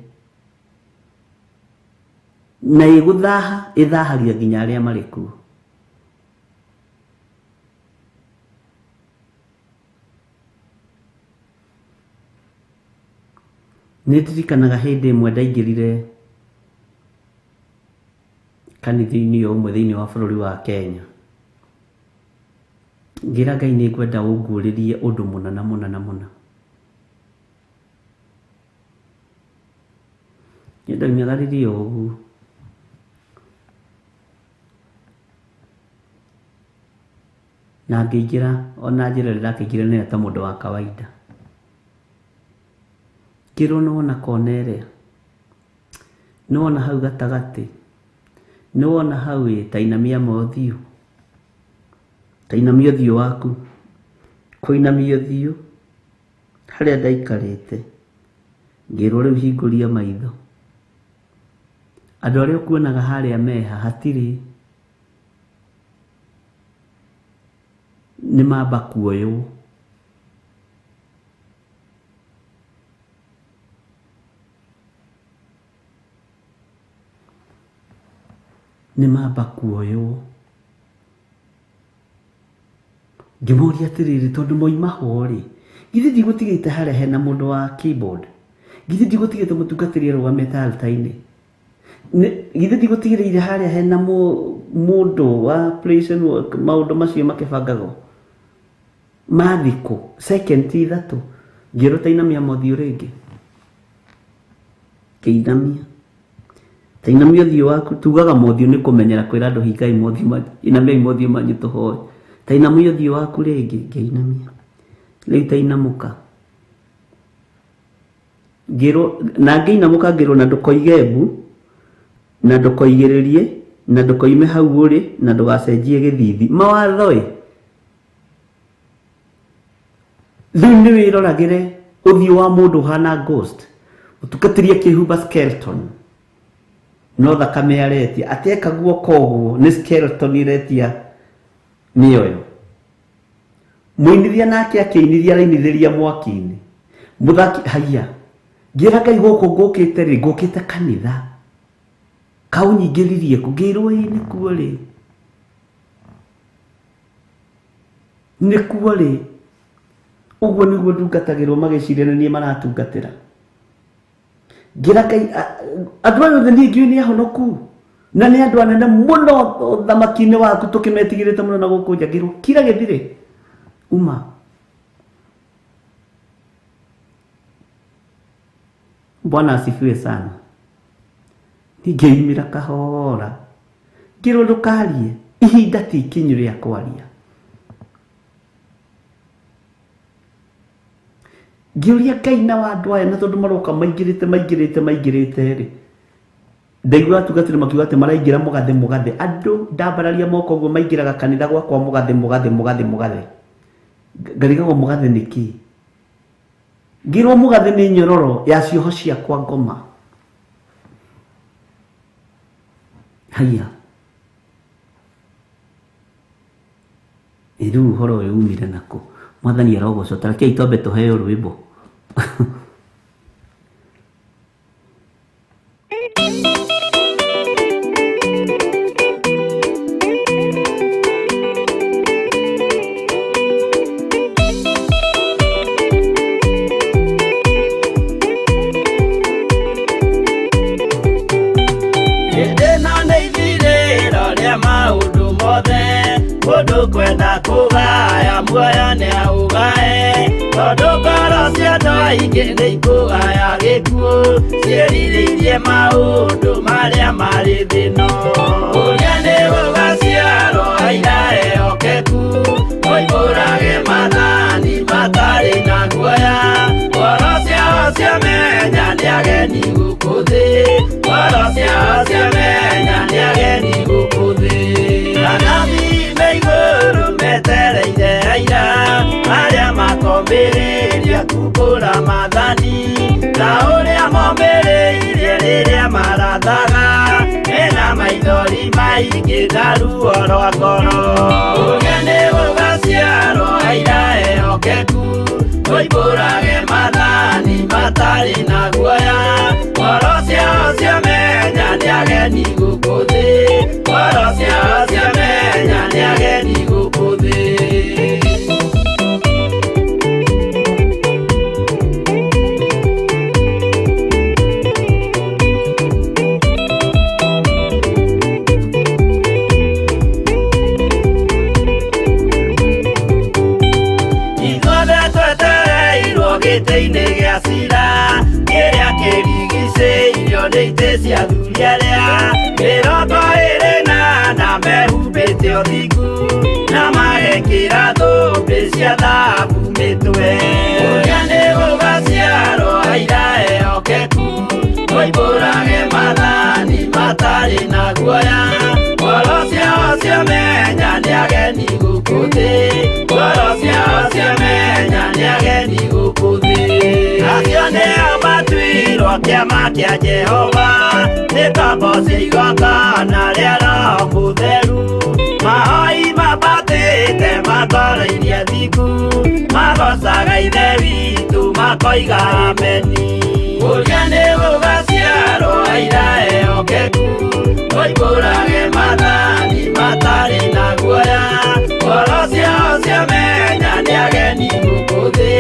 Speaker 3: Na ĩgũthaha, ĩthahagia nginya arĩa marĩ kuo. Nĩ ndirikanaga hĩndĩ ĩmwe ndaingĩrire kanitha-inĩ ũmwe thĩinĩ wa bũrũri wa Kenya. Ngĩra Ngai nĩ ngwenda ũnguũrĩrie ũndũ mũna na mũna na mũna. Nĩndaumagaririe ũguo. Na ngĩingĩra, ona njĩra ndĩrakĩingĩra nĩ ta mũndũ wa kawaida. Kĩrwo nĩwona kona ĩrĩa, nĩwona hau gatagatĩ, nĩwona hau tainamia mothiũ, tainamia ũthiũ waku, kũinamia ũthiũ harĩa ndaikarĩte. Ngĩrwo rĩu hingũria maitho. Andũ arĩa ũkuonaga harĩa meha hatirĩ, nĩ mamba kuoywo. Nĩ mamba kuoywo. Ngĩmoria atĩrĩrĩ, tondũ moima ho rĩ, githĩ ndigũtigĩte harĩa hena mũndũ wa keyboard, githĩ ndigũtigĩte mũtungatĩri arũgamĩte altar-inĩ, githĩ ndigũtigĩrĩire harĩa hena mũndũ wa praise and work, maũndũ macio makĩbangagwo mathikũ second 3. Ngĩrwo tainamia mothiũ rĩngĩ. Kĩinamia. Tainamia ũthiũ waku. Tugaga mothiũ nĩ kũmenyera kwĩra andũ hingai mothiũ, inamiai mothiũ manyu tũhoe. Tainamia ũthiũ waku rĩngĩ. Ngĩinamia. Rĩu tainamũka. Ngĩrwo, na ngĩinamũka ngĩrwo na ndũkoige mbu, na ndũkoigĩrĩrie, na ndũkoime hau ũrĩ, na ndũgacenjie gĩthithi. Mawatho ĩ. Rĩu nĩ wĩroragĩre ũthiũ wa mũndũ hana ghost. Ũtukatirie kĩhumba skeleton. No thakame aretia. Ateka guoko ũguo nĩ skeleton iretia mĩoyo. Mũinithia nake akĩinithia arainithĩria mwaki-inĩ. Mũthaki haiya. Ngĩra Ngai gũkũ ngũkĩte rĩ, ngũkĩte kanitha. Kau nyingĩririe kũ, ngĩrwo ĩ nĩ kuo rĩ. Nĩ kuo rĩ. Ũguo nĩguo ndungatagĩrwo magĩciria nĩ niĩ maratungatĩra. ngira Ngai andũ aya othe niĩ ngiũĩ nĩ ahonoku na nĩ andũ anene mũno ũthamaki-inĩ waku tũkĩmetigĩrĩte mũno na gũkũ nja ngĩrwo kira gĩthirĩ uma. Bwana asifiwe sana. Ngĩimĩra kahora ngĩrwo ndũkarie, ihinda ti ikinyu rĩa kwaria. Ngĩũria Ngai na andũ aya na tondũ maroka maingĩrĩte rĩ, ndaigua tugatĩre makiuga atĩ maraingĩra mũgathe andũ ndambararia moko ũguo maingĩraga kanitha gwakwa mũgathe ngarigagwo mũgathe nĩkĩ. Ngĩrwo mũgathe nĩ nyororo ya cioho ciakwa ngoma. Haya rĩu ũhoro ũyũ umire nakũ? Mwathani arogocwo, ta rekei twambe tũheo rwĩmbo.
Speaker 5: Mũndũ kwenda kũgaya muoyo nĩ aũgae, tondũ ngoro cia andũ aingĩ nĩ ikũgaya gĩkuũ, ciĩrirĩirie maũndũ marĩa marĩ thĩno. Ũrĩa nĩ gũgaciarwo aira ehokeku, moimbũrage mathani matarĩ na guoya, ngoro ciao ciamenya nĩ ageni gũkũ thĩ, ngoro ciao ciamenya nĩ ageni gũkũ thĩ. Metereire aira arĩa makomĩrĩria kumbũra mathani, na ũrĩa momĩrĩirie rĩrĩa marathaga, mena maithori maingĩ na ruo rwa ngoro. Ũrĩa nĩ gũgaciarwo aira ehokeku, moimbũrage mathani matarĩ na guoya, ngoro ciao ciamenya nĩ ageni gũkũ thĩ, ngoro ciao ciamenya nĩ ageni gũkũ thĩ. Ithuothe twetereirwo gĩtĩ-inĩ gĩa cira, kĩrĩa kĩrigicĩirio nĩ itĩ cia athuri arĩa mĩrongo ĩrĩ na mehumbĩte ũthingu, na magekĩra thũmbĩ cia thahabu mĩtwe. Ũrĩa nĩ gũgaciarwo aira ehokeku, moimbũrage mathani matarĩ na guoya, ngoro ciao ciamenya nĩ ageni gũkũ thĩ, ngoro ciao ciamenya nĩ ageni gũkũ thĩ. Acio nĩo matuirwo kĩama kĩa Jehova, nĩ tombo cia igongona rĩa Roho Mũtheru, mahoi mabatĩte makoreirie thingu, magocaga ithe witũ makoiga ameni. Ũrĩa nĩ gũgaciarwo aira ehokeku, moimbũrage mathani matarĩ na guoya, ngoro ciao ciamenya nĩ ageni gũkũ thĩ,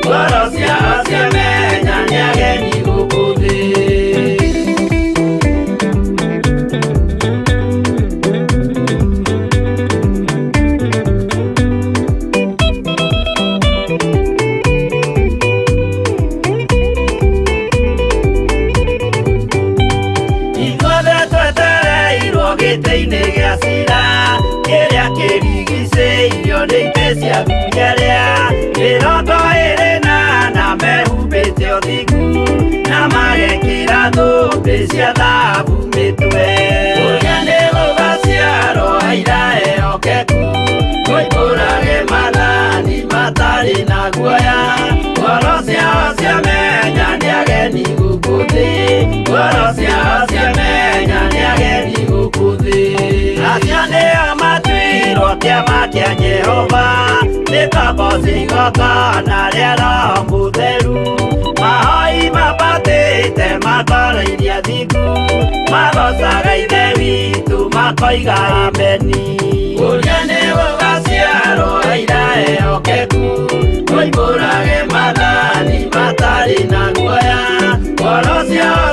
Speaker 5: ngoro ciao ciamenya nĩ ageni gũkũ thĩ. Gĩtĩ-inĩ gĩa cira, kĩrĩa kĩrigicĩirio nĩ itĩ cia athuri arĩa mĩrongo ĩrĩ na mehumbĩte ũthingu, na magekĩra thũmbĩ cia thahabu mĩtwe. Ũrĩa nĩ gũgaciarwo aira ehokeku, moimbũrage mathani matarĩ na guoya, ngoro ciao ciamenya nĩ ageni gũkũ thĩ, ngoro ciao ciamenya nĩ ageni gũkũ thĩ. Acio nĩo matuirwo kĩama kĩa Jehova, nĩ tombo cia igongona rĩa Roho Mũtheru, mahoi mabatĩte makoreirie thingu, magocaga ithe witũ makoiga ameni. Ũrĩa nĩ gũgaciarwo aira ehokeku, moimbũrage mathani matarĩ na guoya, ngoro ciao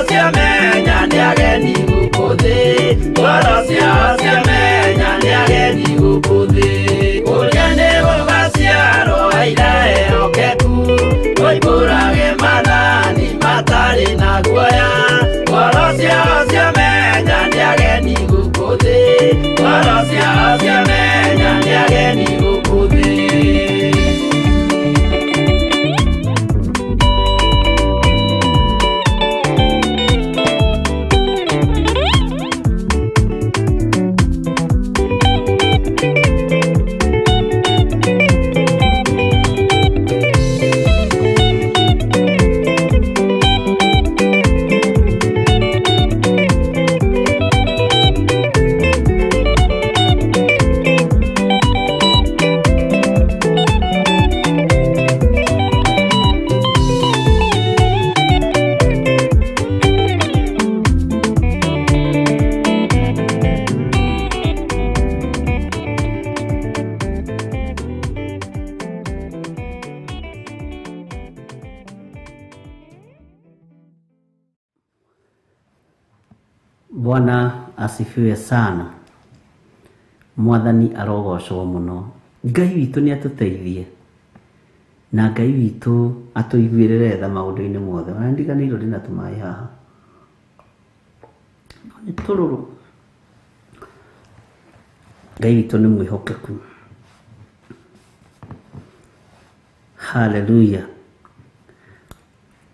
Speaker 3: Bwana asifiwe sana. Mwathani arogocwo muno. Ngai witũ nĩ atũteithie na Ngai witũ atũiguĩrĩre tha maũndũ-inĩ mothe. Ona ndiganĩirwo ndĩna tũmaĩ haha, nĩ tũrũrũ. Ngai witũ nĩ mwĩhokeku. Hallelujah.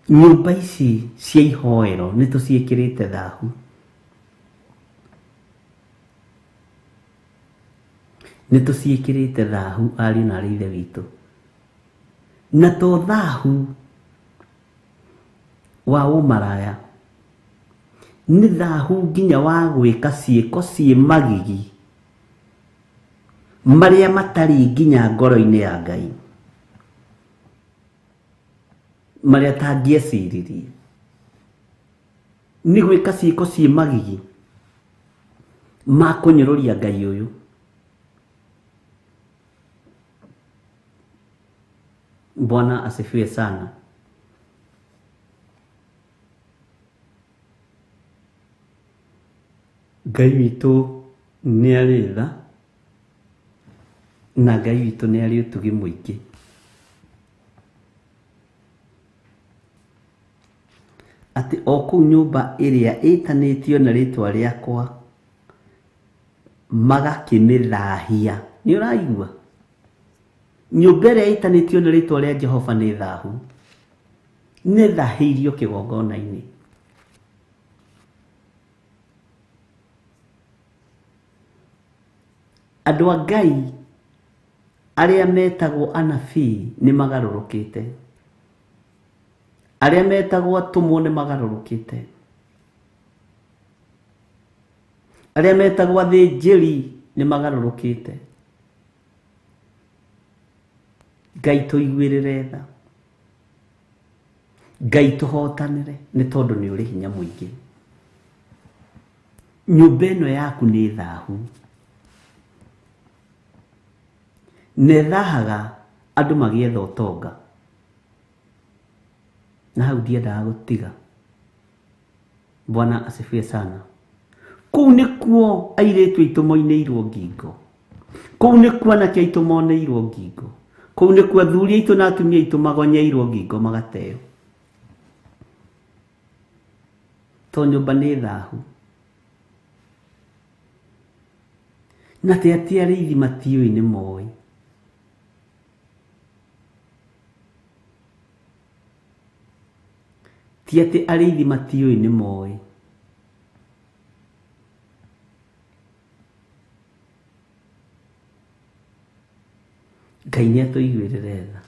Speaker 3: Nyũmba ici cia ihoero nĩ tũciĩkĩrĩte thahu. Nĩ tũciĩkĩrĩte thahu ariũ na aarĩ a Ithe witũ. Na to thahu wa ũmaraya, nĩ thahu nginya wa gwĩka ciĩko ciĩ magigi marĩa matarĩ nginya ngoro-inĩ ya Ngai, marĩa tangĩeciririe. Nĩ gwĩka ciĩko ciĩ magigi ma kũnyũrũria Ngai ũyũ. Bwana asifiwe sana. Ngai witũ nĩ arĩ tha na Ngai witũ nĩ arĩ ũtugi mũingĩ. Atĩ o kũu nyũmba ĩrĩa ĩtanĩtio na rĩtwa rĩakwa magakĩmĩthahia. Nĩ ũraigua? Nyũmba ĩrĩa ĩtanĩtio na rĩtwa rĩa Jehova nĩ thahu, nĩ thahĩirio kĩgongona-inĩ. Andũ a Ngai arĩa metagwo anabii nĩ magarũrũkĩte. Arĩa metagwo atũmwo nĩ magarũrũkĩte. Arĩa metagwo athĩnjĩri nĩ magarũrũkĩte. Ngai tũiguĩrĩre tha. Ngai tũhotanĩre nĩ tondũ nĩ ũrĩ hinya mũingĩ. Nyũmba ĩno yaku nĩ thahu. Nethahaga andũ magĩetha ũtonga. Na hau ndiendaga gũtiga. Bwana asifiwe sana. Kũu nĩkuo airĩtu aitũ moinĩirwo ngingo. Kũu nĩkuo anake aitũ moneirwo ngingo. Kũu nĩkuo athuri aitũ na atumia aitũ magonyeirwo ngingo magateo. To nyũmba nĩ thahu. Na te atĩ arĩithi matiũĩ nĩ moĩ. Ti atĩ arĩithi matiũĩ nĩ moĩ. Ngai nĩ atũiguĩrĩre tha.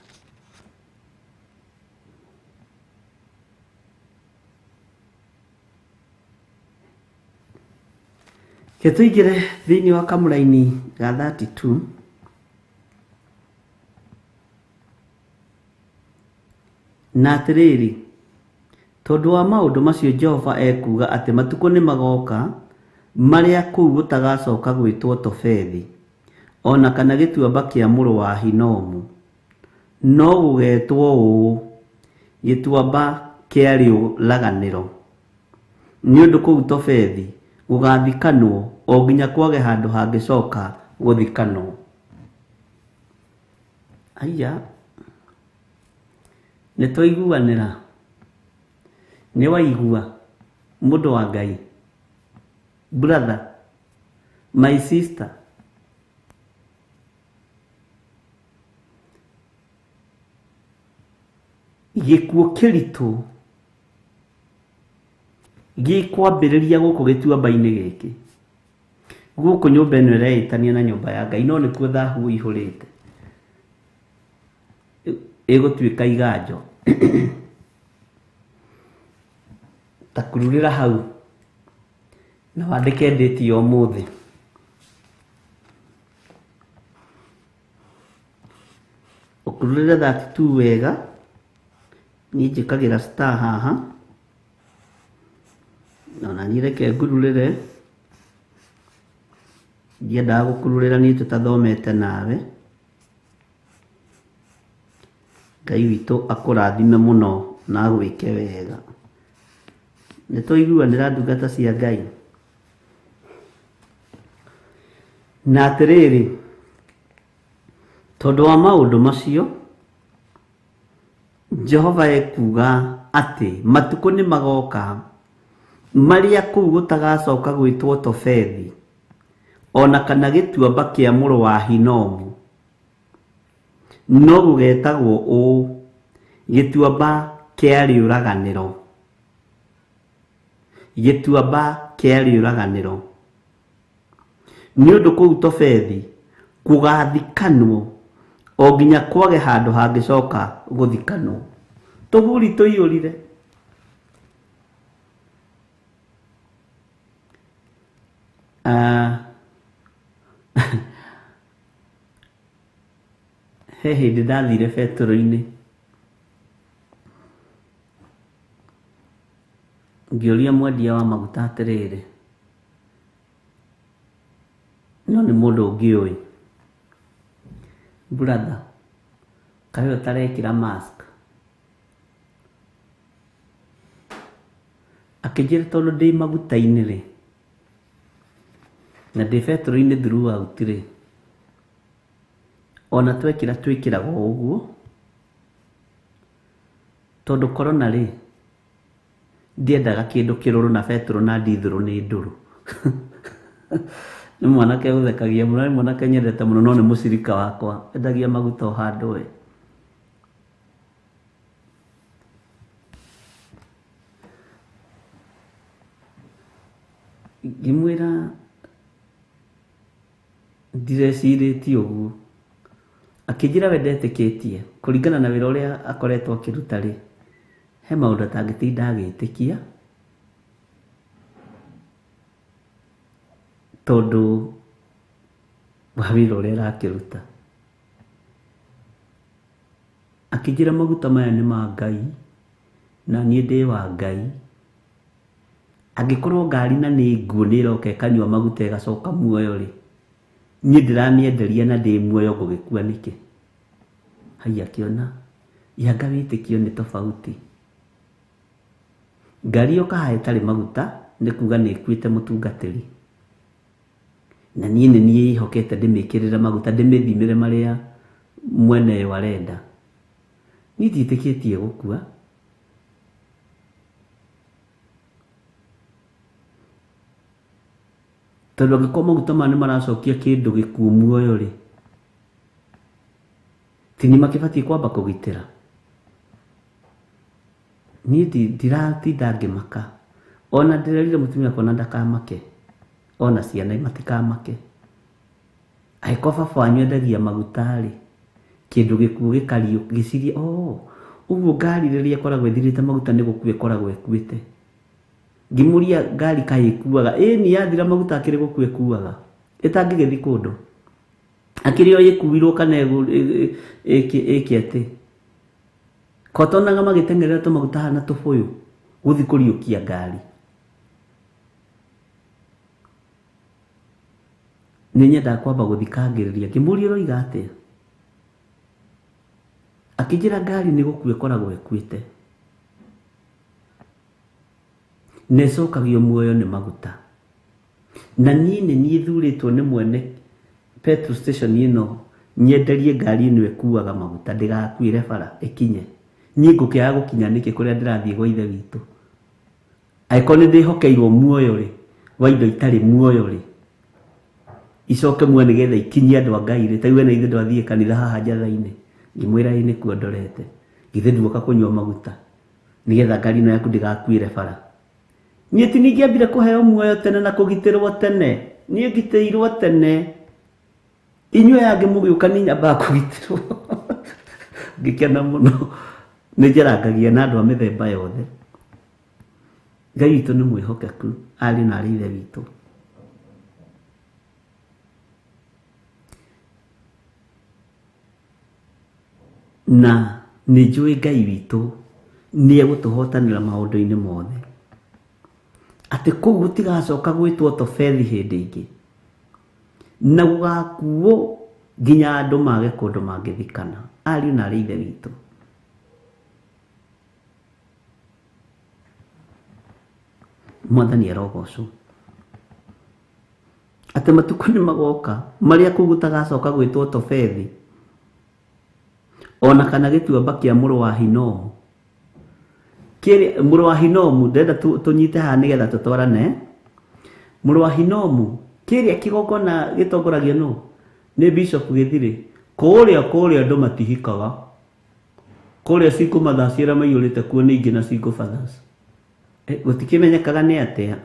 Speaker 3: Ke tũingĩre thĩinĩ wa kamũraini ga 32. Na atĩrĩrĩ, tondũ wa maũndũ macio Jehova ekuga atĩ matukũ nĩ magoka marĩa kũu gũtagacoka gwĩtwo Tofethi, ona kana gĩtuamba kĩa mũrũ wa Hinomu, no gũgetwo ũũ, gĩtuamba kĩa rĩũraganĩro. Nĩ ũndũ kũu Tofethi gũgathikanwo o nginya kwage handũ hangĩcoka gũthikanwo. Aya, nĩ twaiguanĩra. Nĩ waigua mũndũ wa Ngai? Brother, my sister, gĩkuũ kĩritũ gĩkwambĩrĩria gũkũ gĩtuamba-inĩ gĩkĩ. Gũkũ nyũmba ĩno ĩreĩtania na nyũmba ya Ngai, no nĩkuo thahu ihũrĩte. Ĩgũtuĩka iganjo. Ta kururĩra hau na wandĩke ndĩti ya ũmũthĩ. Ũkururĩre 32 wega. Niĩ njĩkagĩra star haha. Ona niĩ reke ngururĩre. Ndiendaga gũkururĩra niĩ tũtathomete nawe. Ngai witũ akũrathime mũno na agwĩke wega. Nĩ tũiguanĩra ndungata cia Ngai. na atiriri tondu wa maundu macio Jehova ekuga ati matuko ni magoka maria kuu gutagacoka gwitwo Tofethi ona kana gituamba kia muru wa Hinomu no gugetagwo uu gituamba kia riuraganiro ni undu kuu Tofethi kugathikanwo o nginya kwage handu hangicoka guthikanwo tuguri tuiyurire he hindi ndathire betoro-ini ngĩũria mwendia wa maguta atiriri no nĩ mũndũ ũngĩũĩ brother kaĩ ũtarekĩra mask akĩnjĩra tondũ ndĩ maguta-inĩ rĩ na ndĩ betoro-inĩ throughout rĩ ona twĩkĩraga ũguo tondũ corona rĩ ndiendaga kĩndũ kĩrũrũ na betoro na ndithũrũ nĩ ndũrũ nĩ mwanake ũthekagia mũno nĩ mwanake nyendete mũno no nĩ mũcirika wakwa endagia maguta o handũ we ngĩmwĩra ndireciirĩtie ũguo akĩnjĩra we ndetĩkĩtie kũringana na wĩra ũrĩa akoretwo akĩruta rĩ he maũndũ atangĩtinda agĩĩtĩkia tondũ wa wĩra ũrĩa arakĩruta akĩnjĩra maguta maya nĩ ma Ngai na niĩ ndĩ wa Ngai angĩkorwo ngari na nĩ nguo nĩ ĩroka ĩkanyua maguta ĩgacoka muoyo rĩ niĩ ndĩramĩenderia na ndĩ muoyo ngũgĩkua nĩkĩ hai akĩona yanga wĩtĩkio nĩ tofauti ngari yoka ĩtarĩ maguta nĩ kuga nĩ ĩkuĩte mũtungatĩri na niĩ nĩ niĩ ihokete ndĩmĩkĩrĩre maguta ndĩmĩthimĩre marĩa mwene yo arenda niĩ ndiĩtĩkĩtie gũkua tondũ angĩkorwo maguta maya nĩ maracokia kĩndũ gĩkuũ muoyo rĩ ti nĩ makĩbatiĩ kwamba kũgitĩra niĩ ndiratinda ngĩmaka ona ndĩrerire mũtumia wakwa na ndakamake ona ciana matikamake angĩkorwo baba wanyu endagia maguta rĩ kĩndũ gĩkuũ gĩkario gĩcirie ũguo ngari rĩrĩa ĩkoragwo ĩthirĩte maguta nĩ gũkua ĩkoragwo ĩkuĩte ngĩmũria ngari kaĩ ĩkuaga ĩni yathira maguta akĩrĩ gũkua ĩkuaga ĩtangĩgĩthiĩ kũndũ akĩrĩ o ĩkuirwo kana ĩkĩ atĩ kotonaga magĩteng'erera tũmaguta hana tũbũyũ gũthiĩ kũriũkia ngari nĩ nyendaga kwamba gũthikangĩrĩria ngĩmũria ũroiga atĩa akĩnjĩra ngari nĩ gũkua ĩkoragwo ĩkuĩte na ĩcokagio muoyo nĩ maguta na niĩ nĩ niĩ thurĩtwo nĩ mwene petrol station ĩno nyenderie ngari ĩno ĩkuaga maguta ndĩgakuĩre bara ĩkinye niĩ ngũkĩaga gũkinya nĩkĩ kũrĩa ndĩrathiĩ gwa ithe witũ angĩkorwo nĩ ndĩhokeirwo muoyo rĩ wa indo itarĩ muoyo rĩ icoke muoyo nĩgetha ikinyie andũ a Ngai rĩ ta iwe na ithe ndwathiĩ kanitha haha njatha-inĩ ngĩmwĩra ĩ nĩkuo ndorete githĩ nduoka kũnyua maguta nĩgetha ngari ĩno yaku ndĩgakuĩre bara niĩ ti ningĩambire kũheo muoyo tene na kũgitĩrwo tene niĩ ngitĩirwo tene inyuĩ yangĩ mũgĩũka nĩ nyambaga kũgitĩrwo ngĩkena mũno nĩ njarangagia na andũ a mĩthemba yothe Ngai witũ nĩ mwĩhokeku arĩ na arĩ ithe witũ na nĩ njũĩ Ngai witũ nĩ egũtũhotanĩra maũndũ-inĩ mothe atĩ kũu gũtigacoka gwĩtwo Tofethi hĩndĩ ĩngĩ na gũgakuo nginya andũ mage kũndũ mangĩthikana ariũ na arĩ ithe witũ mwathani arogocwo Ate matuko nĩ magoka marĩa kũgutagacoka gwĩtwo Tofethi ona kana gĩtuamba kĩa mũrũ wa Hinomu. Kĩrĩa mũrũ wa Hinomu ndenda tũnyite haha nĩgetha tũtwarane. Mũrũ wa Hinomu kĩrĩa kĩgongona gĩtongoragio nũ nĩ Bishop Gĩthiri. Kũrĩa andũ matihikaga, kũrĩa Single Mothers arĩa maiyũrĩte kuo nĩ ingĩ na Single Fathers. Gũtikĩmenyekaga nĩ atĩa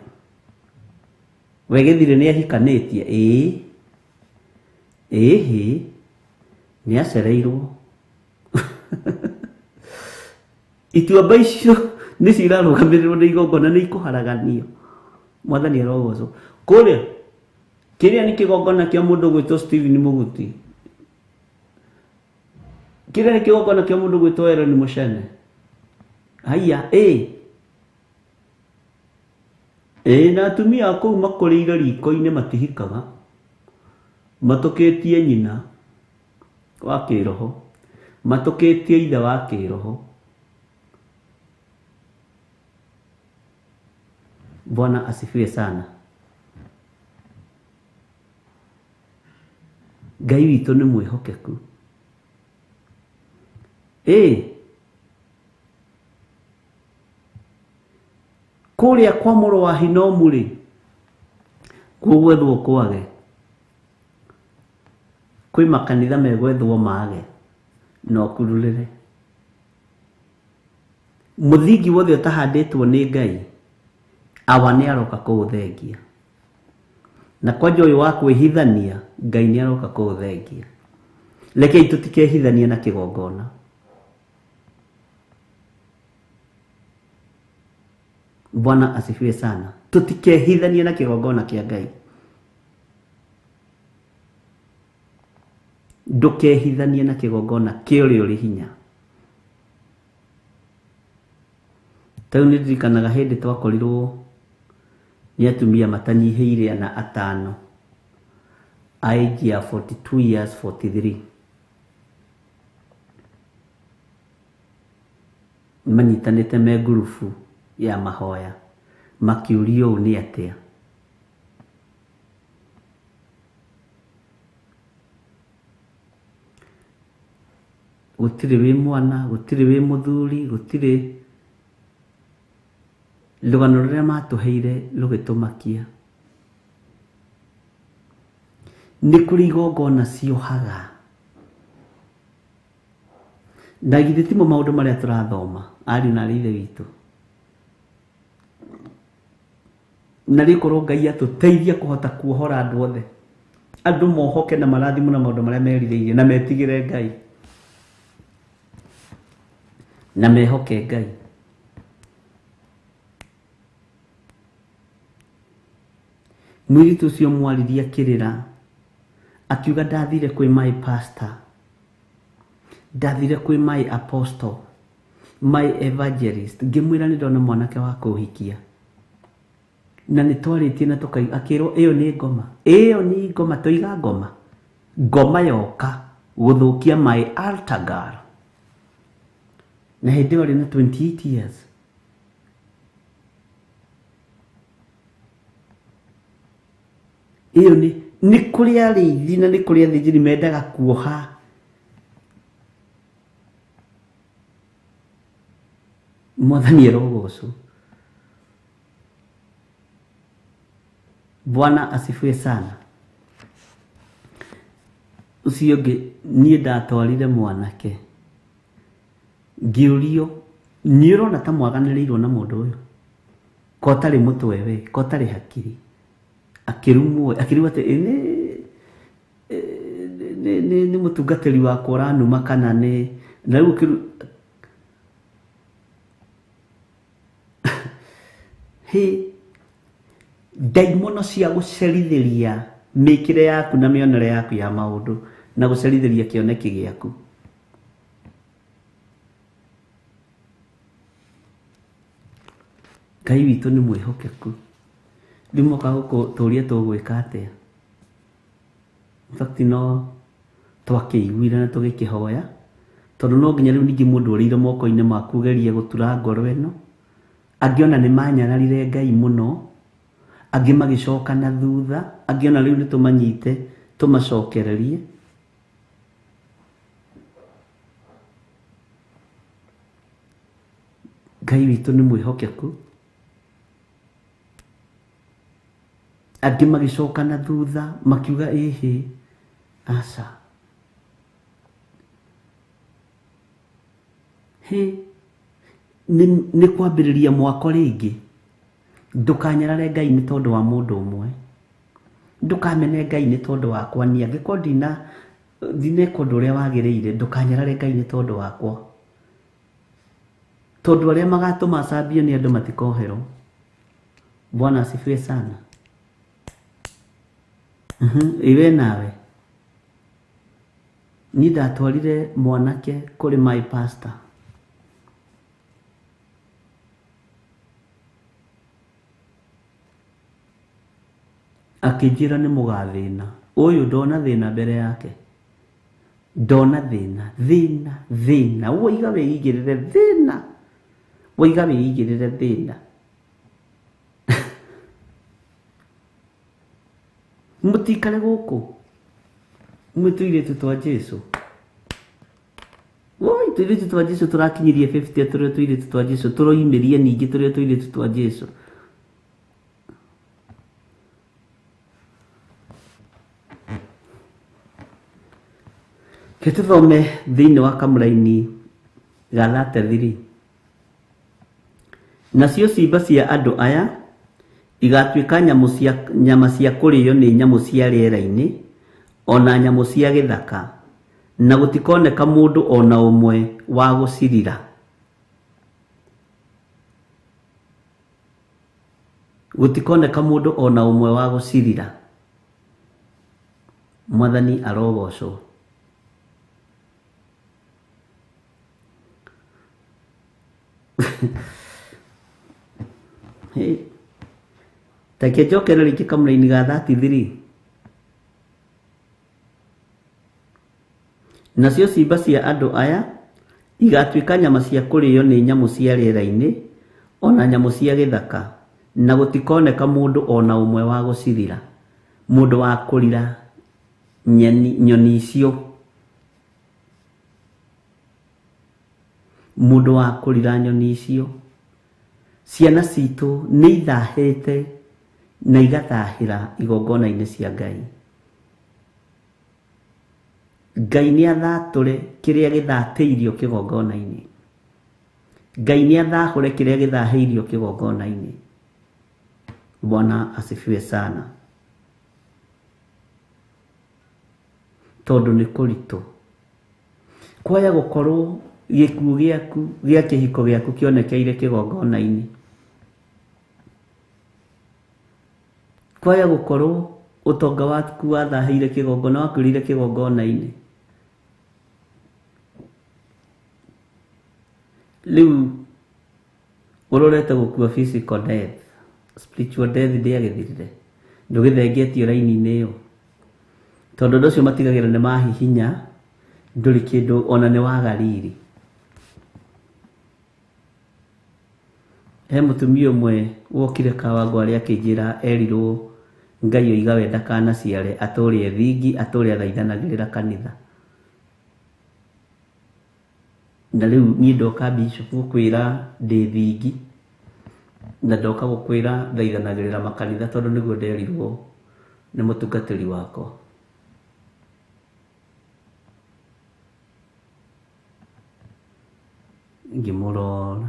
Speaker 3: we Gĩthiri nĩ ahikanĩtie. Nĩ acereirwo. Ituamba icio nĩ cirarũgamĩrĩrwo nĩ igongona nĩ ikũharaganio. Mwathani arogocwo. Kũrĩa kĩrĩa nĩ kĩgongona kĩa mũndũ gwĩtwo Stephen Mũguti. Kĩrĩa nĩ kĩgongona kĩa mũndũ gwĩtwo Aaron Mũcene. Haya na atumia kũu makũrĩire riko-inĩ matihikaga, matũkĩtie nyina wa kĩroho, matũkĩtie ithe wa kĩroho. Bwana asifiwe sana. Ngai witũ nĩ mwĩhokeku. Kũrĩa kwa mũrũ wa Hinomu rĩ kũgwethwo kwage, kwĩ makanitha megwethwo mage no kururĩre. Mũthingi wothe ũtahandĩtwo nĩ Ngai awa nĩ aroka kũũthengia, na kwanja ũyũ wa kwĩhithania Ngai nĩ aroka kũũthengia. Rekei tũtikehithanie na kĩgongona. Bwana asifiwe sana. Tutikehithanie na kĩgongona kĩa Ngai. Ndũkehithanie na kĩgongona kĩũrĩa ũrĩ hinya. Tau nĩ ndirikanaga hĩndĩ twakorirwo nĩ atumia matanyihĩire na atano age ya 42 years 43 manyitanĩte me ngurubu ya mahoya makiurio ũũ nĩ atĩa. Gũtirĩ wĩ mwana, gũtirĩ wĩ mũthuri, gũtirĩ rũgano rũrĩa matũheire rũgĩtũmakia. Nĩ kũrĩ igongona ciohaga. Na githĩ timo maũndũ marĩa tũrathoma ariũ na ithe witũ. Na rĩkorwo Ngai atũteithia kũhota kuohora andũ othe. Andũ mohoke na marathimũ na maũndũ marĩa merirĩirie na metigĩre Ngai. Na mehoke Ngai. Mũirĩtu ũcio mwaririe akĩrĩra akiuga ndathire kwĩ my pastor, ndathire kwĩ my apostle, my evangelist, ngĩmwĩra nĩ ndona mwanake wa kũhikia na nĩ twarĩtie na akĩrwo ĩyo nĩ ngoma, ĩyo nĩ ngoma, tũiga ngoma, ngoma yoka gũthũkia my altar girl. Na hĩndĩ ĩyo arĩ na 28 years. Iyo ni kũrĩ arĩithi na nĩ kũrĩ athĩnjĩri mendaga kuoha Mwathani arogocwo. Bwana asifiwe sana. Ucio ũngĩ niĩ ndatwarire mwanake ngĩũrio nĩ ũrona ta mwaganĩrĩirwo na mũndũ ũyũ, ko tarĩ mũtwe we, ko tarĩ hakiri. Akĩrumwo akĩrigwo atĩ nĩ mũtungatĩri wakwa ũranuma kana nĩ na rĩu ndaimono cia gũcerithĩria mĩkĩre yaku na mĩonere yaku ya maũndũ na gũcerithĩria kĩoneki gĩaku. Ngai witũ nĩ mwĩhokeku. Ndimoka gũkũ tũũria tũgwĩka atĩa. In fact no twakĩiguire na tũgĩkĩhoya tondũ no nginya rĩu ningĩ mũndũ ũrĩire moko-inĩ maku gerie gũtura ngoro ĩno. Angĩona nĩ manyararire Ngai mũno, angĩ magĩcoka na thutha, angĩ ona rĩu nĩ tũmanyite tũmacokererie. Ngai witũ nĩ mwĩhokeku. Angĩ magĩcoka na thutha makiuga ĩhĩ aca. Nĩ kwambĩrĩria mwako rĩngĩ. Ndũkanyarare Ngai nĩ tondũ wa mũndũ ũmwe. Ndũkamene Ngai nĩ tondũ wakwa niĩ. Angĩkorwo ndineka ũndũ ũrĩa wagĩrĩire, ndũkanyarare Ngai nĩ tondũ wakwa. Tondũ arĩa magatũma acambio nĩ andũ matikoherwo. Bwana asifiwe sana. Iwe nawe. Niĩ ndatwarire mwanake kũrĩ my pastor. Akĩnjĩra nĩ mũgathĩna. Ũyũ ndona thĩna mbere yake. Ndona thĩna. Woiga wĩigĩrĩre thĩna. Woiga wĩigĩrĩre thĩna. Mũtikare gũkũ. Mwĩ tũirĩtu twa Jesũ. Woi tũirĩtu twa Jesũ tũrakinyirie 50 tũrĩa tũirĩtu twa Jesũ. Tũroimĩrie ningĩ tũrĩa tũirĩtu twa Jesũ. Ketũthome thĩinĩ wa kamũraini ga 33. Nacio ciimba cia andũ aya igatuĩka nyama cia kũrĩo nĩ nyamũ cia rĩera-inĩ, ona nyamũ cia gĩthaka, na gũtikoneka mũndũ ona ũmwe wa gũcirira. Gũtikoneka mũndũ ona ũmwe wa gũcirira. Mwathani arogocwo. Take njokere rĩngĩ kamũraini ga 33. Nacio ciimba cia andũ aya igatuĩka nyama cia kũrĩo nĩ nyamũ cia rĩera-inĩ, ona nyamũ cia gĩthaka, na gũtikoneka mũndũ ona ũmwe wa gũcirira. Mũndũ wa kũrira nyoni icio. Mũndũ wa kũrira nyoni icio. Ciana citũ nĩ ithahĩte na igathahĩra igongona-inĩ cia Ngai. Ngai nĩ athatũre kĩrĩa gĩthatĩirio kĩgongona-inĩ. Ngai nĩ athahũre kĩrĩa gĩthahĩirio kĩgongona-inĩ. Bwana asifiwe sana. Tondũ nĩ kũritũ. Kwaya gũkorwo gĩkuũ gĩaku gĩa kĩhiko gĩaku kĩonekeire kĩgongona-inĩ. Kwaya gũkorwo ũtonga waku wathahĩire kĩgongona, wakwĩrĩire kĩgongona-inĩ. Rĩu ũrorete gũkua physical death, spiritual death ndĩagĩthirire. Ndũgĩthengetio raini-inĩ ĩyo. Tondũ andũ acio matigagĩra nĩ mahihinya, ndũrĩ kĩndũ ona nĩ wagariri. He mũtumia ũmwe wokire Kawangware akĩnjĩra erirwo Ngai oiga we ndakanaciare, atũre thingi, atũre athaithanagĩrĩra kanitha. Na rĩu niĩ ndoka bishop gũkwĩra ndĩ thingi, na ndoka gũkwĩra thaithanagĩrĩra makanitha tondũ nĩguo nderirwo nĩ mũtungatĩri wakwa. Ngĩmũrora.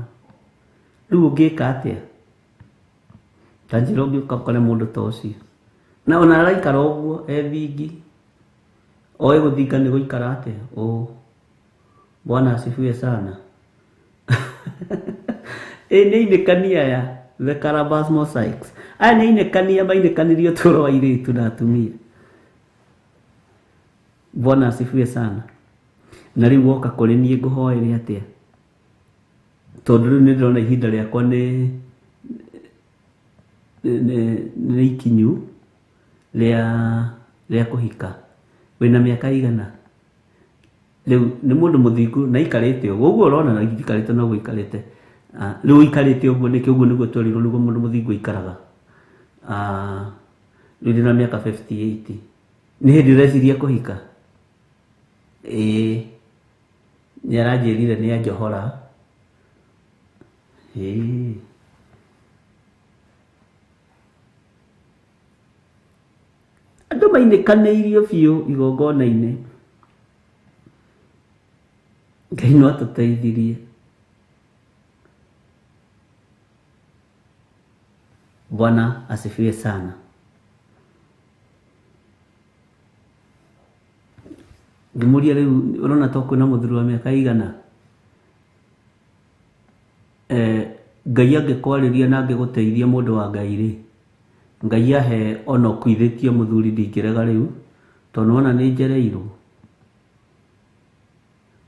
Speaker 3: Rĩu ũngĩka atĩa? Ta njĩra ũngĩũka ũkore mũndũ ta ũcio. Na ona araikara ũguo thingi. Oĩ gũthinga nĩ gũikara atĩa? Bwana asifiwe sana. Nĩ inĩkania ya the Calabash Mosaics. Aya nĩ inĩkania mainĩkanirie ũtũũro wa airĩtu na atumia. Bwana asifiwe sana. Na rĩu woka kũrĩ niĩ ngũhoere atĩa? Tondũ rĩu nĩ ndĩrona ihinda rĩakwa nĩ ikinyu rĩa kũhika. Wĩna mĩaka igana? Rĩu nĩ mũndũ mũthingu na ikarĩte ũguo. Ũguo ũrona na ikarĩte no gũikarĩte. Rĩu ikarĩte ũguo nĩkĩo ũguo nĩguo twerirwo nĩguo mũndũ mũthingu aikaraga. Rĩu ndĩna mĩaka 58. Nĩ hĩndĩ ũreciria kũhika? Nĩ aranjĩrire nĩ anjohora. Andũ mainĩkanĩirio biũ igongona-inĩ. Ngai no atũteithirie. Bwana asifiwe sana. Ngĩmũria rĩu ũrona to kwĩna mũthuri wa mĩaka igana. Ngai angĩkwarĩria na angĩgũteithia mũndũ wa Ngai rĩ, Ngai ahe ona ũkuithĩtie mũthuri ndingĩrega rĩu, tondũ ona nĩ njereirwo.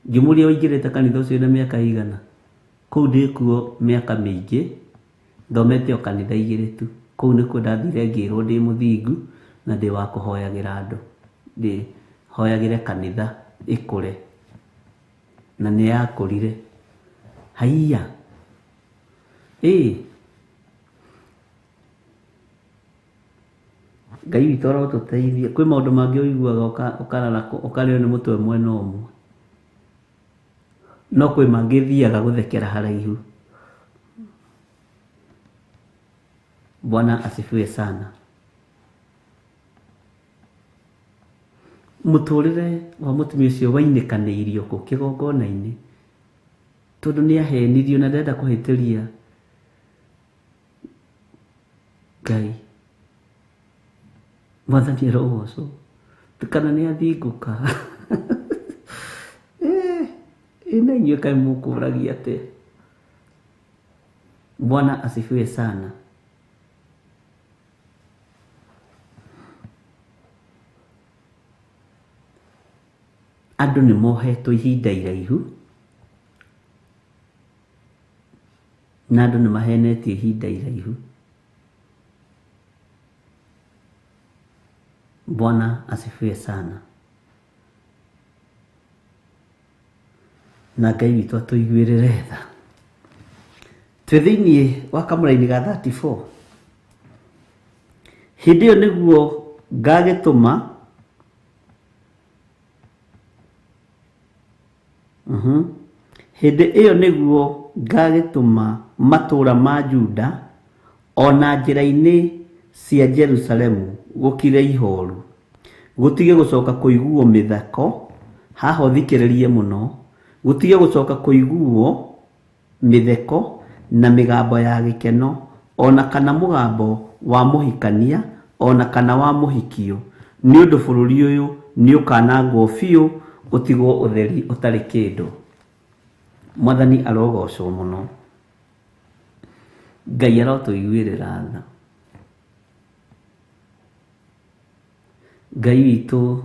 Speaker 3: Ngĩmũria ũingĩrĩte kanitha ũcio na mĩaka igana. Kũu ndĩkuo mĩaka mĩingĩ, thomete o kanitha 2 tu. Kũu nĩkuo ndathire ngĩrwo ndĩ mũthingu na ndĩ wa kũhoyagĩra andũ. Ndĩhoyagĩre kanitha ĩkũre. Na nĩ yakũrire. Haiya. Ngai witũ arotũteithia. Kwĩ maũndũ mangĩ ũiguaga ũkarĩo nĩ mũtwe mwena ũmwe. No kwĩ mangĩ thiaga gũthekera haraihu. Bwana asifiwe sana. Mũtũrĩre wa mũtumia ũcio wainĩkanĩirio kũ? Kĩgongona-inĩ. Tondũ nĩ ahenirio na ndenda kũhĩtĩria Ngai. Mwathani arogocwo. Kana nĩ athingũka. Na inyuĩ kaĩ mũkũragia atĩa? Bwana asifiwe sana. Andũ nĩ mohetwo ihinda iraihu na andũ nĩ mahenetio ihinda iraihu. Bwana asifiwe sana. Na Ngai witũ atũiguĩrĩre tha. Twĩ thĩinĩ wa kamũra-inĩ ga 34. Hĩndĩ ĩyo nĩguo ngagĩtũma hĩndĩ ĩyo nĩguo ngagĩtũma matũũra ma Juda ona njĩra-inĩ cia Jerusalemu gũkire ihooru, gũtige gũcoka kũiguo mĩthako. Haha ũthikĩrĩrie mũno. Gũtige gũcoka kũiguo mĩtheko na mĩgambo ya gĩkeno, ona kana mũgambo wa mũhikania, ona kana wa mũhikio, nĩ ũndũ bũrũri ũyũ nĩ ũkanangwo biũ, ũtigwo ũtheri ũtarĩ kĩndũ. Mwathani arogocwo mũno. Ngai arotũiguĩrĩra tha. Ngai witũ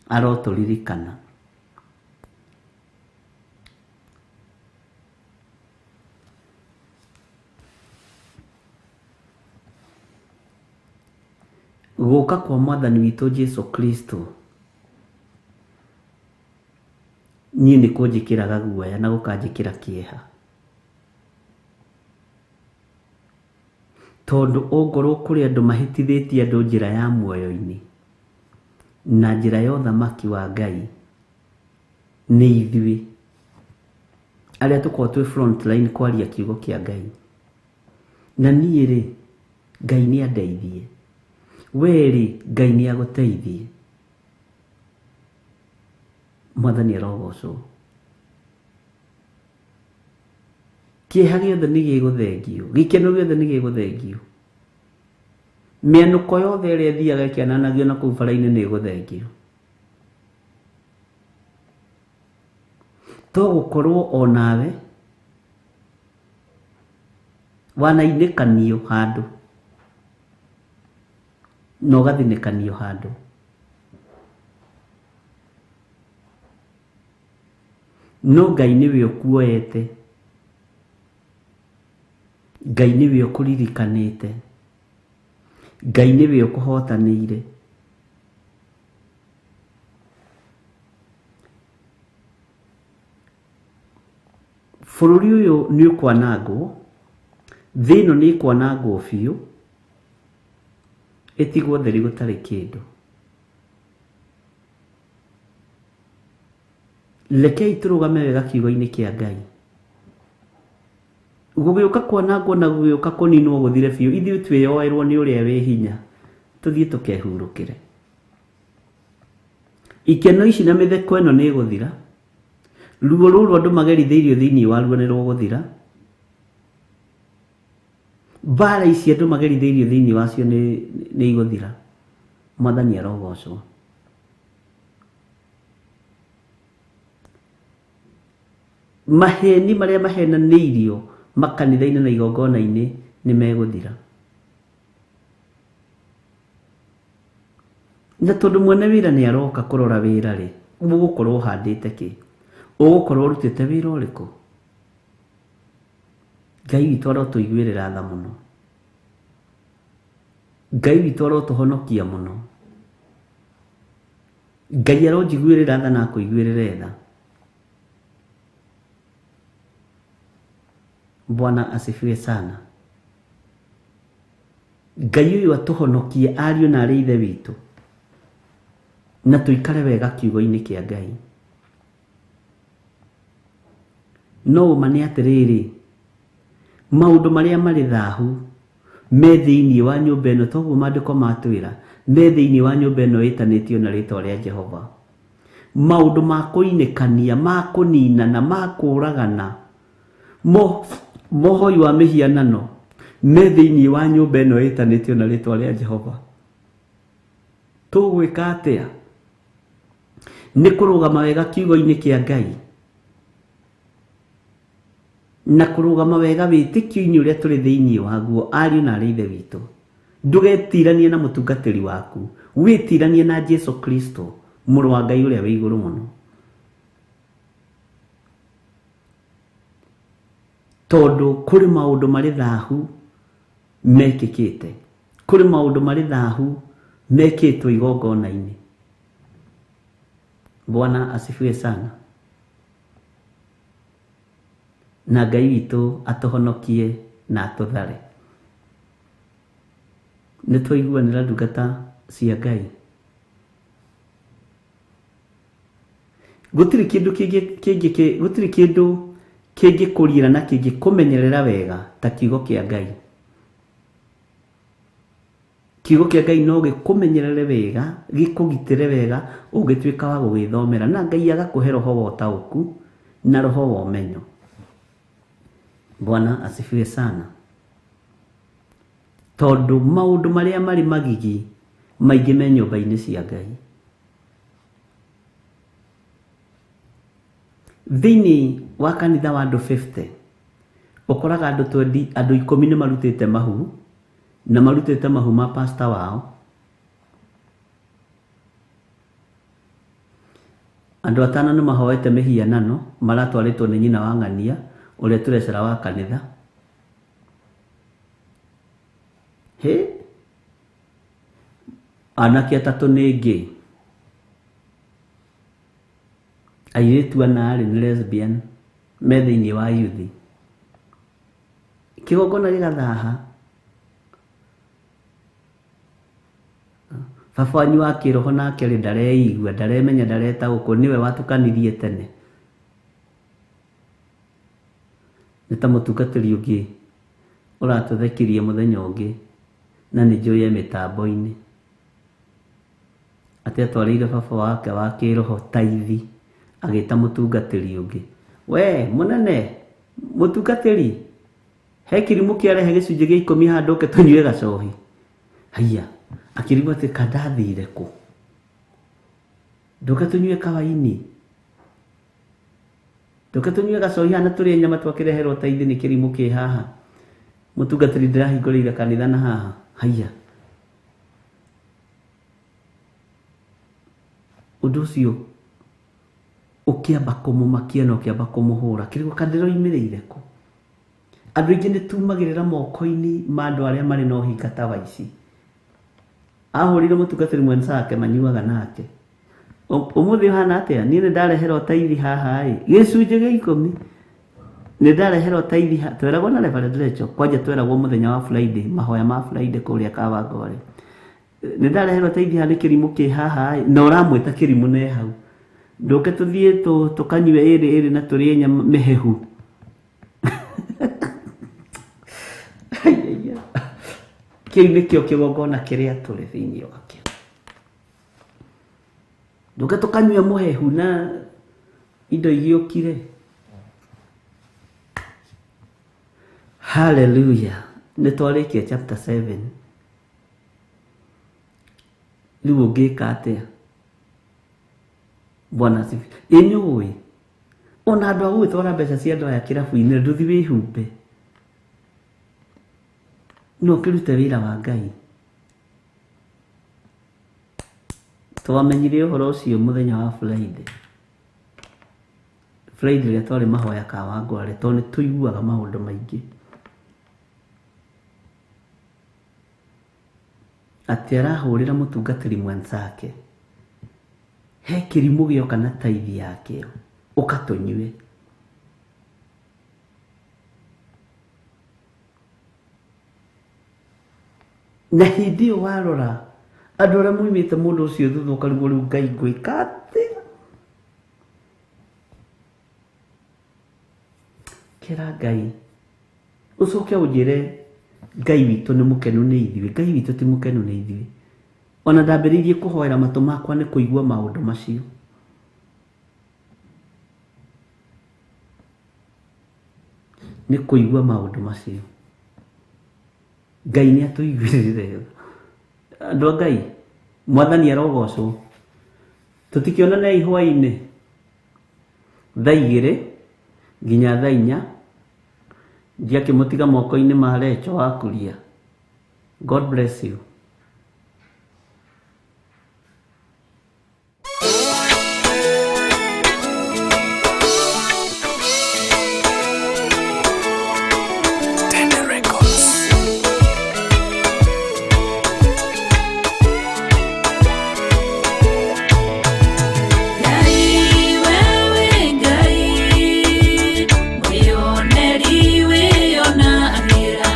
Speaker 3: arotũririkana. Gũka kwa Mwathani witũ Jesu Kristo niĩ nĩ kũnjĩkĩraga guoya na gũkanjĩkĩra kĩeha. Tondũ ongorwo kũrĩ andũ mahĩtithĩtie andũ njĩra ya muoyo-inĩ na njĩra ya ũthamaki wa Ngai, nĩ ithuĩ arĩa tũkorwo twĩ front line kwaria kiugo kĩa Ngai. Na niĩ rĩ, Ngai nĩ andeithie. We rĩ, Ngai nĩ agũteithie. Mwathani arogocwo. Kĩeha gĩothe nĩ gĩgũthengio, gĩkeno gĩothe nĩ gĩgũthengio. Mĩanũko yothe ĩrĩa ĩthiaga ĩkĩananagio na kũu bara-inĩ nĩ ĩgũthengio. To gũkorwo o nawe wanainĩkanio handũ na ũgathinĩkanio handũ. No Ngai nĩwe ũkuoete. Ngai nĩwe ũkũririkanĩte. Ngai nĩwe ũkũhotanĩire. Bũrũri ũyũ nĩ ũkwanangwo, thĩ ĩno nĩ ĩkwanangwo biũ, itigwo theri gutari kindu. Rekei turugame wega kiugo-ini kia Ngai. Gugiuka kwanangwo na gugiuka kuninwo guthire biu, ithuĩ twĩyoerwo nĩ ũrĩa wĩ hinya, tuthiĩ tukehurũkĩre. Ikeno ici na mĩtheko ĩno nĩ ĩgũthira. Ruo rũrũ andũ magerithĩirio thĩinĩ waruo nĩ rũgũthira. Mbara ici andũ magerithĩirio thĩinĩ wacio nĩ igũthira. Mwathani arogocwo. Maheni marĩa mahenanĩirio makanitha-inĩ na igongona-inĩ nĩ megũthira. Na tondũ mwene wĩra nĩ aroka kũrora wĩra rĩ, ũgũkorwo ũhandĩte kĩ? Ũgũkorwo ũrutĩte wĩra ũrĩkũ? Ngai witũ arotũiguĩrĩra tha mũno. Ngai witũ arotũhonokia mũno. Ngai aronjiguĩrĩra tha na akũiguĩrĩre tha. Bwana asifiwe sana. Ngai uyu atuhonokie ariũ na arĩ ithe witũ, na tuikare wega kiugo-inĩ kia Ngai. No uma nĩ atĩrĩrĩ, maũndũ marĩa marĩ thahu me thĩinĩ wa nyũmba ĩno, toguo maandĩko matwĩra me thĩinĩ wa nyũmba ĩno ĩtanĩtio na rĩtwa rĩa Jehova. Maũndũ ma kũinĩkania, ma kũninana, ma kũũragana, mohoi wa mĩhianano me thĩinĩ wa nyũmba ĩno ĩtanĩtio na rĩtwa rĩa Jehova. Tũgwĩka atĩa? Nĩ kũrũgama wega kiugo-inĩ kia Ngai, na kũrũgama wega wĩtĩkio-inĩ ũrĩa tũrĩ thĩinĩ waguo, ariũ na arĩ ithe witũ. Ndũgetiranie na mũtungatĩri waku, wĩtiranie na Jesu Kristo, mũrũ wa Ngai ũrĩa wĩ igũrũ mũno. Tondũ kũrĩ maũndũ marĩ thahu mekĩkĩte, kũrĩ maũndũ marĩ thahu mekĩtwo igongona-inĩ. Bwana asifiwe sana. Na Ngai witũ atuhonokie na atũthare. Nĩ twaiguanĩra ndungata cia Ngai. Gũtirĩ kĩndũ kĩngĩkũriĩra na kĩngĩkũmenyerera wega ta kiugo kĩa Ngai. Kiugo kĩa Ngai no gĩkũmenyerere wega, gĩkũgitĩre wega, ũngĩtuĩka wa gũgĩthomera, na Ngai agakũhe roho wa ũtaũku na roho wa ũmenyo. Bwana asifiwe sana. Tondũ maũndũ marĩa marĩ magigi maingĩ me nyũmba-inĩ cia Ngai. Thĩinĩ wa kanitha wa andũ 50 ũkoraga andũ 10 nĩ marutĩte mahu, na marutĩte mahu ma pastor wao. Andũ 5 nĩ mahoete mĩhianano maratwarĩtwo nĩ nyina wa ng'ania ũrĩa turecera wa kanitha. Anake 3 nĩ ngĩ. Airĩtu 4 nĩ lesbian me thĩinĩ wa yuthi. Kĩgongona gĩgathaha. Baba wanyu wa kĩroho nake rĩ ndareigua, ndaremenya, ndaretaũkwo, nĩwe watukanirie tene. Nĩ ta mũtungatĩri ũngĩ ũratũthekirie mũthenya ũngĩ, na nĩ njũĩ mĩtambo-inĩ atĩ atwarĩire baba wake wa kĩroho taithi, agĩta mũtungatĩri ũngĩ, we mũnene mũtungatĩri, he kĩrimũ kĩarehe gĩcunjĩ gĩa 10 handũ ke tũnyue gacohi. Haiya, akĩrigwo atĩ kandathire kũ? Ndoka tũnyue kawaini, ndoka tũnyue gacohi hana tũrĩe nyama twakĩreherwo taithi nĩ kĩrimũ kĩ haha. Mũtungatĩri ndĩrahingũrĩire kanitha na haha. Haiya, ũndũ ũcio ũkĩamba kũmũmakia na ũkĩamba kũmũhũra, kĩrigwo kandĩroimĩrĩire kũ? Andũ aingĩ nĩ tumagĩrĩra moko-inĩ ma andũ arĩa marĩ na ũhinga ta wa ici. Ahũrire mũtungatĩri mwenzake manyuaga nake, ũmũthĩ ũhana atĩa? Niĩ nĩ ndareherwo taithi haha ĩ, gĩcunjĩ gĩa 10 nĩ ndareherwo taithi. Tweragwo na Reverend Rachel, kwanja tweragwo mũthenya wa Friday, mahoya ma Friday kũrĩa Kawangware. nä ndareherwo teithia nä kä rimå kä haha na å ramwä ta kä rimå ne hau ndå ke tå thiä tå kanyue ä na tå rä enya mä hehu kä u nä kä o kä gongona kä rä a tå rä thä inä wakä ndå ke tå kanyue må hehu na indo igä å kire. Hallelujah. Nä twarä kie chapter 7 rä u å ngä ka atä a bwana ä nä å ä ona andå a gå gä twara mbeca cia andå aya kä rabu-inä ndå thi wä humbe no kä rute wä ra wa Ngai. Twamenyire å horo å cio må thenya wa Friday rä a twarä mahoya ka Wangware tondå nä tå iguaga maå ndå maingä atä arahå rä ra må tungatä ri mwenzake he kä rimå gä oka na taithi yake å katå nyue na hĩndĩ ĩyo warora andũ arĩa moimĩte mũndũ ũcio thutha ũkarigwo rĩu Ngai ngwĩka atĩa. Kĩra Ngai ũcoke ũnjĩre Ngai witũ nĩ mũkenu nĩ ithuĩ. Ngai witũ ti mũkenu nĩ ithuĩ. Ona ndambĩrĩirie kũhoera matũ makwa nĩ kũigua maũndũ macio. Nĩ kũigua maũndũ macio. Ngai nĩ atũiguĩrĩire. Andũ a Ngai Mwathani arogocwo. Tũtikĩonana ihũa-inĩ thaa 2 nginya thaa 4 ndiakĩmũtiga moko-inĩ ma Recho wa Kuria. God bless you.
Speaker 6: Mwioneri we ona agira,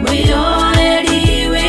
Speaker 6: mwioneri we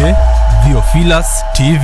Speaker 1: nĩ Theophilus TV.